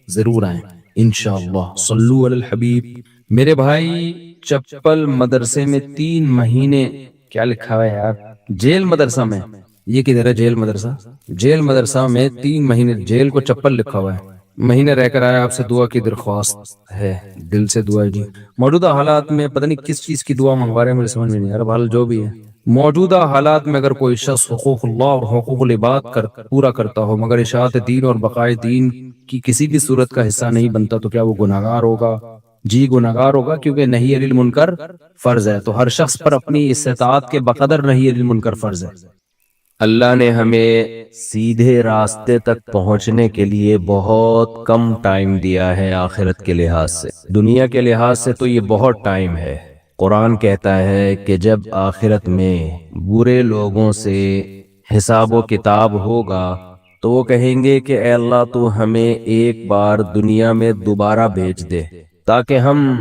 Speaker 2: ضرور آئیں انشاءاللہ. صلو علی الحبیب. میرے بھائی چپل مدرسے میں 3 مہینے, کیا لکھا ہے یار, جیل مدرسہ میں, یہ کدھر ہے جیل مدرسہ؟ جیل مدرسہ میں 3 مہینے جیل کو چپل لکھا ہوا ہے, مہینے رہ کر آیا, آپ سے دعا کی درخواست ہے, دل سے دعا جی. موجودہ حالات میں پتہ نہیں کس چیز کی دعا منگوا رہے ہیں, مجھے سمجھ میں نہیں آ رہا. حال جو بھی ہے, موجودہ حالات میں اگر کوئی شخص حقوق اللہ اور حقوق العباد پورا کرتا ہو مگر اشاعت دین اور بقائے دین کی کسی بھی صورت کا حصہ نہیں بنتا, تو کیا وہ گناہگار ہوگا؟ جی گناہگار ہوگا, کیونکہ نہی عن المنکر فرض ہے, تو ہر شخص پر اپنی استطاعت کے بقدر نہی عن المنکر فرض ہے. اللہ نے ہمیں سیدھے راستے تک پہنچنے کے لیے بہت کم ٹائم دیا ہے. آخرت کے لحاظ سے, دنیا کے لحاظ سے تو یہ بہت ٹائم ہے. قرآن کہتا ہے کہ جب آخرت میں برے لوگوں سے حساب و کتاب ہوگا تو وہ کہیں گے کہ اے اللہ تو ہمیں ایک بار دنیا میں دوبارہ بھیج دے تاکہ ہم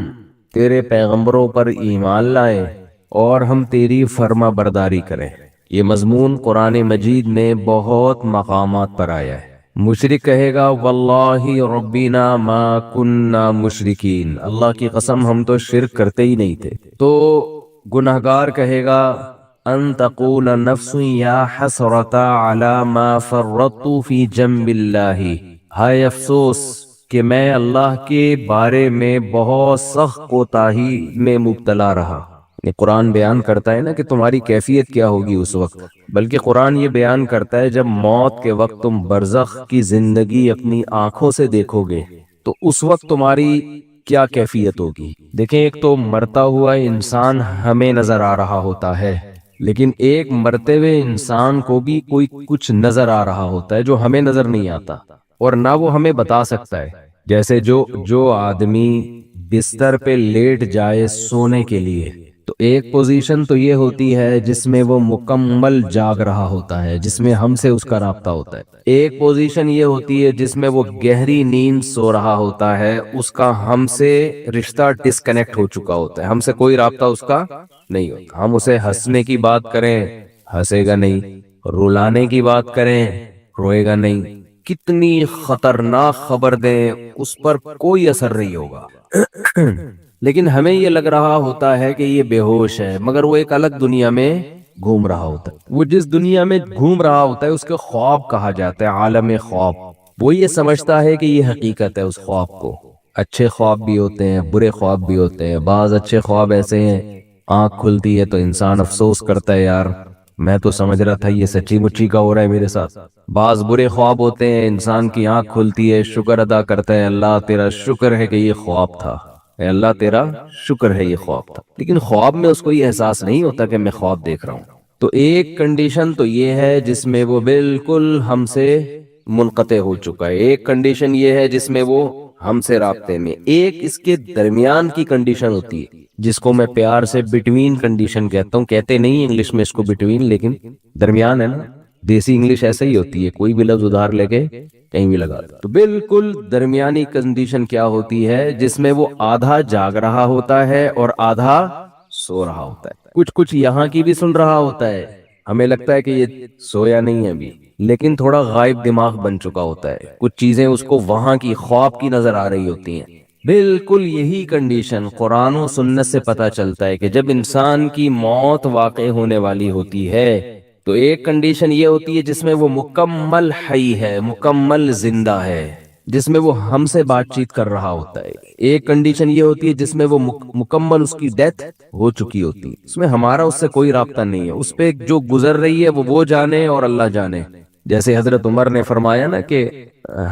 Speaker 2: تیرے پیغمبروں پر ایمان لائیں اور ہم تیری فرما برداری کریں. یہ مضمون قرآن مجید میں بہت مقامات پر آیا ہے. مشرک کہے گا واللہ ربنا ما کننا مشرکین، اللہ کی قسم ہم تو شرک کرتے ہی نہیں تھے. تو گناہگار کہے گا ان تقول نفس یا حسرتا علی ما فرطت فی جنب اللہ، ہائے افسوس کہ میں اللہ کے بارے میں بہت سخت کوتاہی میں مبتلا رہا. یہ قرآن بیان کرتا ہے نا کہ تمہاری کیفیت کیا ہوگی اس وقت، بلکہ قرآن یہ بیان کرتا ہے جب موت کے وقت تم برزخ کی زندگی اپنی آنکھوں سے دیکھو گے تو اس وقت تمہاری کیا کیفیت ہوگی. دیکھیں، ایک تو مرتا ہوا انسان ہمیں نظر آ رہا ہوتا ہے، لیکن ایک مرتے ہوئے انسان کو بھی کوئی کچھ نظر آ رہا ہوتا ہے جو ہمیں نظر نہیں آتا اور نہ وہ ہمیں بتا سکتا ہے. جیسے جو آدمی بستر پہ لیٹ جائے سونے کے لیے تو ایک پوزیشن تو یہ ہوتی ہے جس میں وہ مکمل جاگ رہا ہوتا ہے، جس میں ہم سے اس کا رابطہ ہوتا ہے. ایک پوزیشن یہ ہوتی ہے جس میں وہ گہری نیند سو رہا ہوتا ہے، اس کا ہم سے رشتہ ڈسکنیکٹ ہو چکا ہوتا ہے، ہم سے کوئی رابطہ اس کا نہیں ہوتا. ہم اسے ہنسنے کی بات کریں ہنسے گا نہیں، رلانے کی بات کریں روئے گا نہیں، کتنی خطرناک خبر دیں اس پر کوئی اثر نہیں ہوگا. لیکن ہمیں یہ لگ رہا ہوتا ہے کہ یہ بے ہوش ہے، مگر وہ ایک الگ دنیا میں گھوم رہا ہوتا ہے. وہ جس دنیا میں گھوم رہا ہوتا ہے اس کے خواب کہا جاتا ہے، عالم خواب. وہ یہ سمجھتا ہے کہ یہ حقیقت ہے اس خواب کو. اچھے خواب بھی ہوتے ہیں، برے خواب بھی ہوتے ہیں. بعض اچھے خواب ایسے ہیں آنکھ کھلتی ہے تو انسان افسوس کرتا ہے یار میں تو سمجھ رہا تھا یہ سچی مچی کا ہو رہا ہے میرے ساتھ. بعض برے خواب ہوتے ہیں انسان کی آنکھ کھلتی ہے شکر ادا کرتا ہے اللہ تیرا شکر ہے کہ یہ خواب تھا، اے اللہ تیرا شکر ہے یہ خواب تھا. لیکن خواب میں اس کو یہ احساس نہیں ہوتا کہ میں خواب دیکھ رہا ہوں. تو ایک کنڈیشن تو یہ ہے جس میں وہ بالکل ہم سے منقطع ہو چکا ہے. ایک کنڈیشن یہ ہے جس میں وہ ہم سے رابطے میں. ایک اس کے درمیان کی کنڈیشن ہوتی ہے جس کو میں پیار سے بٹوین کنڈیشن کہتا ہوں. کہتے نہیں انگلش میں اس کو بٹوین، لیکن درمیان ہے نا. دیسی انگلش ایسا ہی ہوتی ہے، کوئی بھی لفظ ادھار لے کے کہیں بھی لگا دو. تو بالکل درمیانی کنڈیشن کیا ہوتی ہے جس میں وہ آدھا جاگ رہا ہوتا ہے اور آدھا سو رہا ہوتا ہے. کچھ یہاں کی بھی سن رہا ہوتا ہے، ہمیں لگتا ہے کہ یہ سویا نہیں ہے ابھی، لیکن تھوڑا غائب دماغ بن چکا ہوتا ہے. کچھ چیزیں اس کو وہاں کی خواب کی نظر آ رہی ہوتی ہیں. بالکل یہی کنڈیشن قرآن و سنت سے پتہ چلتا ہے کہ جب انسان کی موت واقع ہونے والی ہوتی ہے تو ایک کنڈیشن یہ ہوتی ہے جس میں وہ مکمل حی ہے، مکمل زندہ ہے، جس میں وہ ہم سے بات چیت کر رہا ہوتا ہے. ایک کنڈیشن یہ ہوتی ہے جس میں وہ مکمل اس کی ڈیتھ ہو چکی ہوتی ہے، اس میں ہمارا اس سے کوئی رابطہ نہیں ہے. اس پہ جو گزر رہی ہے وہ جانے اور اللہ جانے. جیسے حضرت عمر نے فرمایا نا کہ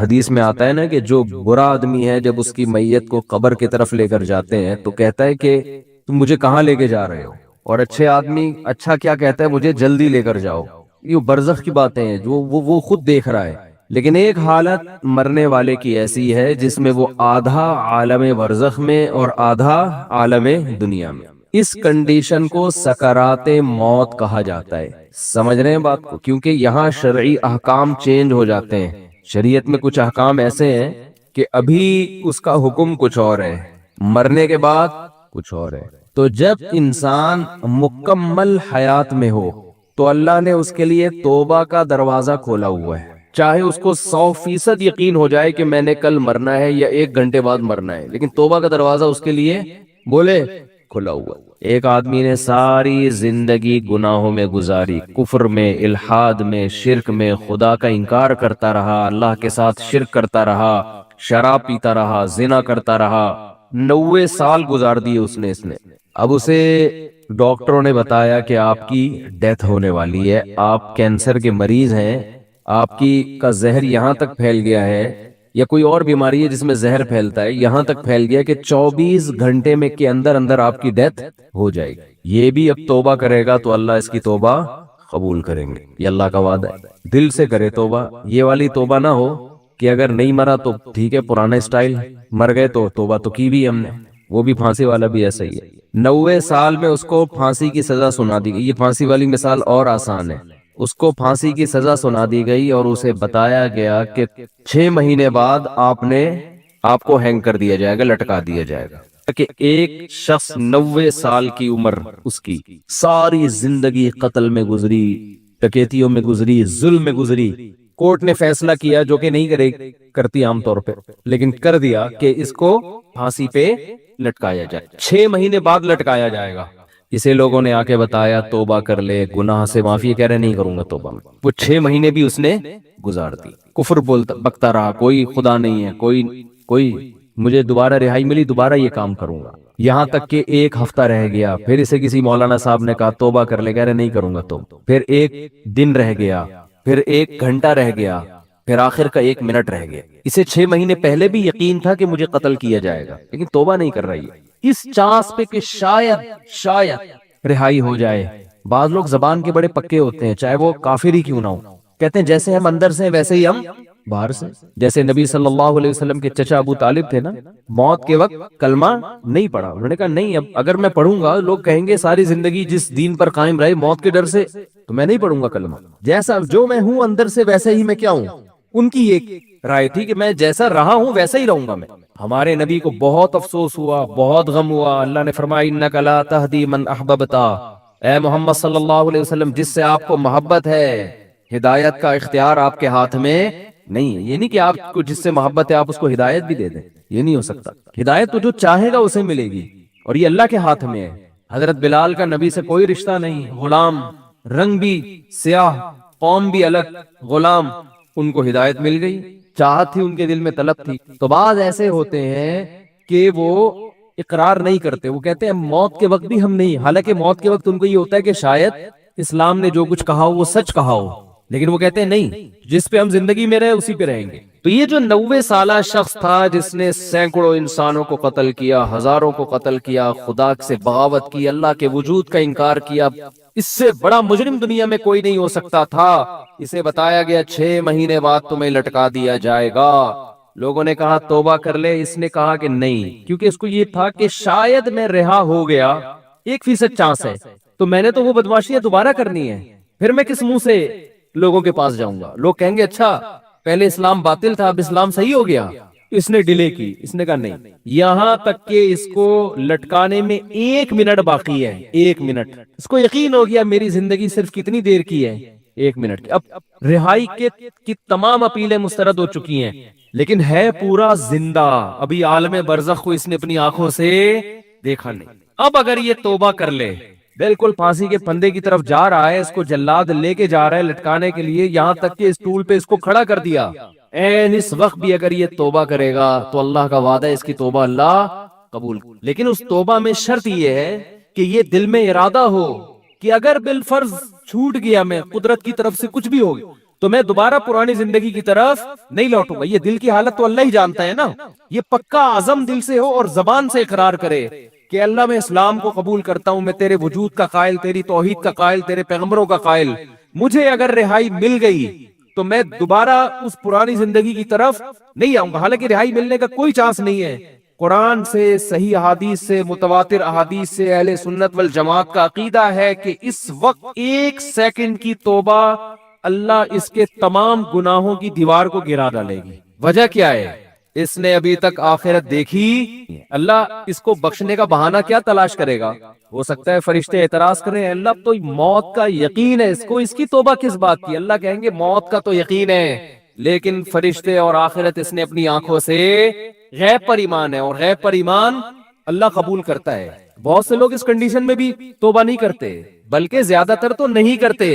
Speaker 2: حدیث میں آتا ہے نا کہ جو برا آدمی ہے جب اس کی میت کو قبر کی طرف لے کر جاتے ہیں تو کہتا ہے کہ تم مجھے کہاں لے کے جا رہے ہو، اور اچھے آدمی اچھا کیا کہتا ہے مجھے جلدی لے کر جاؤ. یہ برزخ کی باتیں ہیں جو وہ خود دیکھ رہا ہے. لیکن ایک حالت مرنے والے کی ایسی ہے جس میں وہ آدھا عالم برزخ میں اور آدھا عالم دنیا میں. اس کنڈیشن کو سکرات موت کہا جاتا ہے. سمجھ رہے ہیں بات کو؟ کیونکہ یہاں شرعی احکام چینج ہو جاتے ہیں. شریعت میں کچھ احکام ایسے ہیں کہ ابھی اس کا حکم کچھ اور ہے، مرنے کے بعد کچھ اور ہے. تو جب انسان مکمل حیات میں ہو تو اللہ نے اس کے لیے توبہ کا دروازہ کھولا ہوا ہے. چاہے اس کو 100% یقین ہو جائے کہ میں نے کل مرنا ہے یا 1 گھنٹے بعد مرنا ہے، لیکن توبہ کا دروازہ اس کے لیے بولے کھلا ہوا. ایک آدمی نے ساری زندگی گناہوں میں گزاری، کفر میں، الحاد میں، شرک میں، خدا کا انکار کرتا رہا، اللہ کے ساتھ شرک کرتا رہا، شراب پیتا رہا، زنا کرتا رہا. 90 سال گزار دیے اس نے. اب اسے ڈاکٹروں نے بتایا کہ آپ کی ڈیتھ ہونے والی ہے، آپ کینسر کے مریض ہیں، آپ کا زہر یہاں تک پھیل گیا ہے، یا کوئی اور بیماری ہے جس میں زہر پھیلتا ہے، یہاں تک پھیل گیا کہ 24 گھنٹے میں کے اندر آپ کی ڈیتھ ہو جائے گی. یہ بھی اب توبہ کرے گا تو اللہ اس کی توبہ قبول کریں گے. یہ اللہ کا وعدہ ہے. دل سے کرے توبہ. یہ والی توبہ نہ ہو کہ اگر نہیں مرا تو ٹھیک ہے پرانا اسٹائل، مر گئے تو توبہ تو کی بھی ہم نے. وہ بھی پھانسی والا بھی ایسا ہی ہے. 90 سال میں اس کو پھانسی کی سزا سنا دی گئی. یہ پھانسی والی مثال اور آسان ہے. اس کو پھانسی کی سزا سنا دی گئی اور اسے بتایا گیا کہ 6 مہینے بعد آپ کو ہینگ کر دیا جائے گا، لٹکا دیا جائے گا. کہ ایک شخص 90 سال کی عمر اس کی ساری زندگی قتل میں گزری، ڈکیتیوں میں گزری، ظلم میں گزری، کورٹ نے فیصلہ کیا جو کہ نہیں کرتی عام طور پہ، لیکن کر دیا کہ اس کو پھانسی پہ لٹکایا جائے، 6 مہینے بعد لٹکایا جائے گا۔ اسے لوگوں نے آ کے بتایا توبہ کر لے، گناہ سے معافی، کہہ رہے نہیں کروں گا توبہ۔ وہ 6 مہینے بھی اس نے گزار دی، کفر بکتا رہا، کوئی خدا نہیں ہے، کوئی مجھے دوبارہ رہائی ملی، دوبارہ یہ کام کروں گا، یہاں تک کہ 1 ہفتہ رہ گیا، پھر اسے کسی مولانا صاحب نے کہا توبہ کر لے، کہہ رہے نہیں کروں گا توبہ، پھر 1 دن رہ گیا، پھر 1 گھنٹہ رہ گیا، پھر آخر کا 1 منٹ رہ گیا۔ اسے 6 مہینے پہلے بھی یقین تھا کہ مجھے قتل کیا جائے گا، لیکن توبہ نہیں کر رہی ہے، اس چانس پہ کہ شاید رہائی ہو جائے۔ بعض لوگ زبان کے بڑے پکے ہوتے ہیں، چاہے وہ کافر ہی کیوں نہ ہو، کہتے ہیں جیسے ہم اندر سے ویسے ہی ہم باہر سے۔ جیسے نبی صلی اللہ علیہ وسلم کے چچا ابو طالب تھے نا، موت کے وقت کلمہ نہیں پڑھا، انہوں نے کہا نہیں، اب اگر میں پڑھوں گا لوگ کہیں گے ساری زندگی جس دین پر قائم رہے موت کے ڈر سے، تو میں نہیں پڑھوں گا کلمہ، جیسا جو میں ہوں اندر سے ویسے ہی میں کیا ہوں۔ ان کی ایک رائے تھی کہ میں جیسا رہا ہوں ویسا ہی رہوں گا میں۔ ہمارے نبی کو بہت افسوس ہوا، بہت غم ہوا، اللہ نے فرمایا انک لا تہدی من احببت، اے محمد صلی اللہ علیہ وسلم جس سے آپ کو محبت ہے، ہدایت کا اختیار آپ کے ہاتھ میں نہیں ہے۔ یہ نہیں کہ آپ کو جس سے محبت ہے آپ اس کو ہدایت بھی دے دیں، یہ نہیں ہو سکتا۔ ہدایت تو جو چاہے گا اسے ملے گی، اور یہ اللہ کے ہاتھ میں ہے۔ حضرت بلال کا نبی سے کوئی رشتہ نہیں، غلام، رنگ بھی سیاہ، قوم بھی الگ، غلام، ان کو ہدایت مل گئی، چاہت تھی ان کے دل میں، طلب تھی۔ تو بعض ایسے ہوتے ہیں کہ وہ اقرار نہیں کرتے، وہ کہتے ہیں موت کے وقت بھی ہم نہیں، حالانکہ موت کے وقت ان کو یہ ہوتا ہے کہ شاید اسلام نے جو کچھ کہا ہو وہ سچ کہا ہو، لیکن وہ کہتے ہیں نہیں، جس پہ ہم زندگی میں رہے اسی پہ رہیں گے۔ تو یہ جو 90 سالہ شخص تھا جس نے سینکڑوں انسانوں کو قتل کیا، ہزاروں کو قتل کیا، خدا سے بغاوت کی، اللہ کے وجود کا انکار کیا، اس سے بڑا مجرم دنیا میں کوئی نہیں ہو سکتا تھا۔ اسے بتایا گیا 6 مہینے بعد تمہیں لٹکا دیا جائے گا۔ لوگوں نے کہا توبہ کر لے، اس نے کہا کہ نہیں، کیونکہ اس کو یہ تھا کہ شاید میں رہا ہو گیا، 1% چانس ہے، تو میں نے تو وہ بدماشیاں دوبارہ کرنی ہے، پھر میں کس منہ سے لوگوں کے پاس جاؤں گا؟ لوگ کہیں گے اچھا پہلے اسلام باطل تھا اب اسلام صحیح ہو گیا۔ اس نے ڈیلے کی، اس نے کہا نہیں، یہاں تک کہ اس کو لٹکانے میں 1 منٹ باقی ہے، 1 منٹ، اس کو یقین ہو گیا میری زندگی صرف کتنی دیر کی ہے، 1 منٹ کی۔ اب رہائی کی تمام اپیلیں مسترد ہو چکی ہیں، لیکن ہے پورا زندہ، ابھی عالم برزخ کو اس نے اپنی آنکھوں سے دیکھا نہیں۔ اب اگر یہ توبہ کر لے، بالکل پھانسی کے پھندے کی طرف جا رہا ہے، اس کو جلاد لے کے جا رہا ہے لٹکانے کے لیے، یہاں تک کہ اسٹول پہ اس کو کھڑا کر دیا، اس وقت بھی اگر یہ توبہ کرے گا تو اللہ کا وعدہ ہے اس کی توبہ اللہ قبول۔ لیکن اس توبہ میں شرط یہ ہے کہ یہ دل میں ارادہ ہو کہ اگر بالفرض چھوٹ گیا، میں قدرت کی طرف سے کچھ بھی ہو گیا، تو میں دوبارہ پرانی زندگی کی طرف نہیں لوٹوں گا۔ یہ دل کی حالت تو اللہ ہی جانتا ہے نا، یہ پکا عزم دل سے ہو اور زبان سے اقرار کرے کہ اللہ میں اسلام کو قبول کرتا ہوں، میں تیرے وجود کا قائل، تیری توحید کا قائل، تیرے پیغمبروں کا قائل، مجھے اگر رہائی مل گئی تو میں دوبارہ اس پرانی زندگی کی طرف نہیں آؤں گا۔ حالانکہ رہائی ملنے کا کوئی چانس نہیں ہے، قرآن سے، صحیح احادیث سے، متواتر احادیث سے اہل سنت والجماعت کا عقیدہ ہے کہ اس وقت 1 سیکنڈ کی توبہ اللہ اس کے تمام گناہوں کی دیوار کو گرا ڈالے گی۔ وجہ کیا ہے؟ اس نے ابھی تک آخرت دیکھی، اللہ اس کو بخشنے کا بہانہ کیا تلاش کرے گا؟ ہو سکتا ہے فرشتے اعتراض کریں، اللہ تو موت کا یقین ہے اس کو، اس کی توبہ کس بات کی؟ اللہ کہیں گے موت کا تو یقین ہے، لیکن فرشتے اور آخرت اس نے اپنی آنکھوں سے غیب پر ایمان ہے، اور غیب پر ایمان اللہ قبول کرتا ہے۔ بہت سے لوگ اس کنڈیشن میں بھی توبہ نہیں کرتے، بلکہ زیادہ تر تو نہیں کرتے۔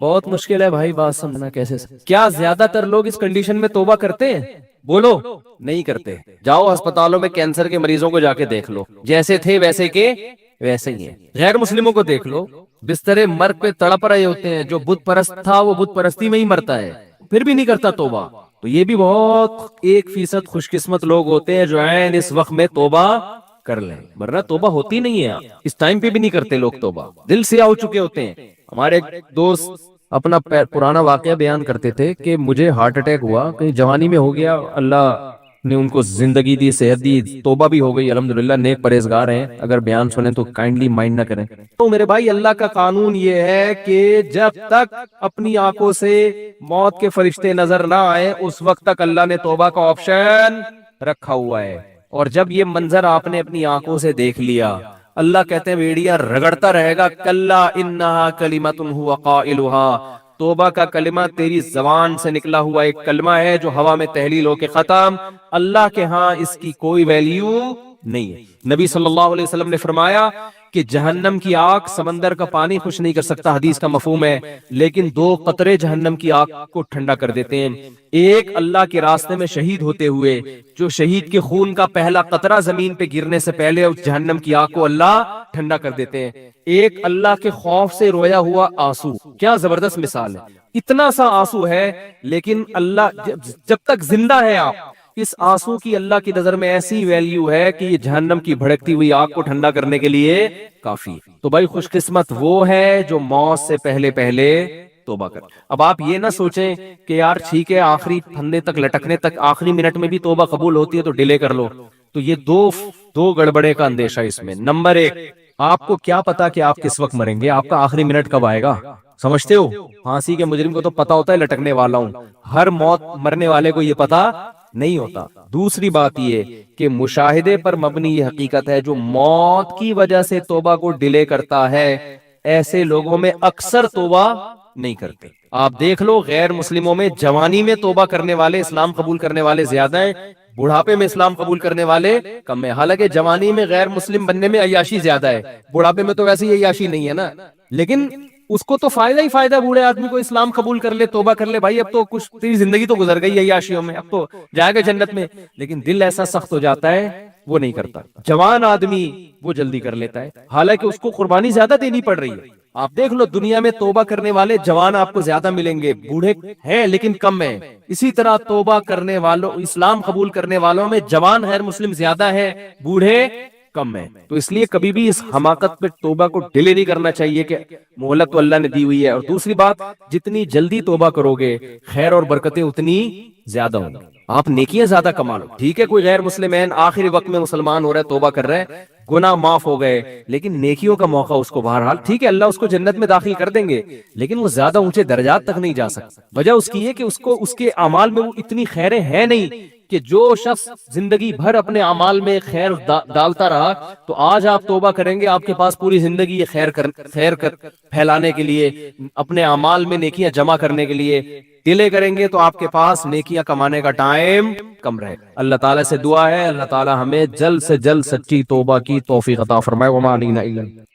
Speaker 2: بہت مشکل ہے بھائی بات سمجھنا، کیسے کیا زیادہ تر لوگ اس کنڈیشن میں توبہ کرتے ہیں؟ بولو نہیں کرتے۔ جاؤ ہسپتالوں میں کینسر کے مریضوں کو جا کے دیکھ لو، جیسے تھے ویسے کے ویسے ہی ہیں۔ غیر مسلموں کو دیکھ لو، بسترے مرگ پہ تڑپ رہے ہوتے ہیں، جو بت پرست تھا وہ بت پرستی میں ہی مرتا ہے، پھر بھی نہیں کرتا توبہ۔ تو یہ بھی بہت 1% خوش قسمت لوگ ہوتے ہیں جو عین اس وقت میں توبہ کر لیں، ورنہ توبہ ہوتی نہیں ہے، اس ٹائم پہ بھی نہیں کرتے لوگ توبہ، دل سیاہ ہو چکے ہوتے ہیں۔ ہمارے ایک دوست اپنا پرانا واقعہ بیان کرتے تھے کہ مجھے ہارٹ اٹیک ہوا، کہیں جوانی میں ہو گیا، اللہ نے ان کو زندگی دی، صحت دی، توبہ بھی ہو گئی، الحمدللہ نیک پرہیزگار ہیں، اگر بیان سنیں تو کائنڈلی مائنڈ نہ کریں۔ تو میرے بھائی اللہ کا قانون یہ ہے کہ جب تک اپنی آنکھوں سے موت کے فرشتے نظر نہ آئے اس وقت تک اللہ نے توبہ کا آپشن رکھا ہوا ہے، اور جب یہ منظر آپ نے اپنی آنکھوں سے دیکھ لیا، اللہ کہتے ہیں بیڑیا رگڑتا رہے گا، کلا انہا کلمۃ ہوا قائلھا، توبہ کا کلمہ تیری زبان سے نکلا ہوا ایک کلمہ ہے جو ہوا میں تحلیل ہو کے ختم، اللہ کے ہاں اس کی کوئی ویلیو نہیں ہے۔ نبی صلی اللہ علیہ وسلم نے فرمایا کہ جہنم کی آگ سمندر کا پانی خوش نہیں کر سکتا، حدیث کا مفہوم ہے، لیکن 2 قطرے جہنم کی آگ کو ٹھنڈا کر دیتے ہیں۔ ایک اللہ کے راستے میں شہید ہوتے ہوئے جو شہید کے خون کا پہلا قطرہ زمین پہ گرنے سے پہلے اس جہنم کی آگ کو اللہ ٹھنڈا کر دیتے ہیں۔ ایک اللہ کے خوف سے رویا ہوا آنسو، کیا زبردست مثال ہے، اتنا سا آنسو ہے لیکن اللہ جب تک زندہ ہے آپ، اس آنسو کی اللہ کی نظر میں ایسی ویلیو ہے کہ یہ جہنم کی بھڑکتی ہوئی آگ کو ٹھنڈا کرنے کے لیے کافی ہے۔ تو بھائی خوش قسمت وہ ہے جو موت سے پہلے پہلے توبہ کر۔ اب آپ یہ نہ سوچیں کہ یار ٹھیک ہے آخری پھندے تک لٹکنے تک آخری منٹ میں بھی توبہ قبول ہوتی ہے تو ڈیلے کر لو، تو یہ دو گڑبڑے کا اندیشہ اس میں۔ نمبر 1، آپ کو کیا پتا کہ آپ کس وقت مریں گے، آپ کا آخری منٹ کب آئے گا؟ سمجھتے ہو؟ پھانسی کے مجرم کو تو پتا ہوتا ہے لٹکنے والا ہوں، ہر موت مرنے والے کو یہ پتا نہیں ہوتا۔ دوسری بات یہ کہ مشاہدے پر مبنی یہ حقیقت ہے، جو موت کی وجہ سے توبہ کو ڈیلے کرتا ہے ایسے لوگوں میں اکثر توبہ نہیں کرتے۔ آپ دیکھ لو غیر مسلموں میں جوانی میں توبہ کرنے والے، اسلام قبول کرنے والے زیادہ ہیں، بڑھاپے میں اسلام قبول کرنے والے کم ہیں۔ حالانکہ جوانی میں غیر مسلم بننے میں عیاشی زیادہ ہے، بڑھاپے میں تو ویسے ہی عیاشی نہیں ہے نا، لیکن اس کو تو فائدہ ہی فائدہ، بوڑھے آدمی کو اسلام قبول کر لے، توبہ کر لے، بھائی اب تو کچھ تیری زندگی تو گزر گئی عیاشیوں میں، اب تو جائے گا جنت میں، لیکن دل ایسا سخت ہو جاتا ہے وہ نہیں کرتا۔ جوان آدمی وہ جلدی کر لیتا ہے، حالانکہ اس کو قربانی زیادہ دینی پڑ رہی ہے۔ آپ دیکھ لو دنیا میں توبہ کرنے والے جوان آپ کو زیادہ ملیں گے، بوڑھے ہیں لیکن کم ہیں۔ اسی طرح توبہ کرنے والوں، اسلام قبول کرنے والوں میں جوان غیر مسلم زیادہ ہے، بوڑھے کم ہے۔ تو اس لیے کبھی بھی اس حماقت پہ توبہ کو ڈیلے نہیں کرنا چاہیے کہ مہلت تو اللہ نے دی ہوئی ہے۔ اور دوسری بات، جتنی جلدی توبہ کرو گے خیر اور برکتیں اتنی زیادہ ہوں گی، آپ نیکیاں زیادہ کما لو۔ ٹھیک ہے کوئی غیر مسلم ہے آخری وقت میں مسلمان ہو رہا ہے، توبہ کر رہا ہے، گناہ معاف ہو گئے، لیکن نیکیوں کا موقع اس کو بہرحال، ٹھیک ہے اللہ اس کو جنت میں داخل کر دیں گے، لیکن وہ زیادہ اونچے درجات تک نہیں جا سکتا۔ وجہ اس کی ہے کہ اس کو اس کے اعمال میں وہ اتنی خیریں ہیں نہیں کہ جو شخص زندگی بھر اپنے اعمال میں خیر ڈالتا رہا، تو آج آپ توبہ کریں گے، آپ کے پاس پوری زندگی یہ خیر پھیلانے کے لیے، اپنے اعمال میں نیکیاں جمع کرنے کے لیے ڈیلے کریں گے، تو آپ کے پاس نیکیاں کمانے کا ٹائم کم رہے گا۔ اللہ تعالیٰ سے دعا ہے اللہ تعالیٰ ہمیں جلد سے جلد سچی توبہ کی توفیق عطا فرمائے۔ وما علینا الا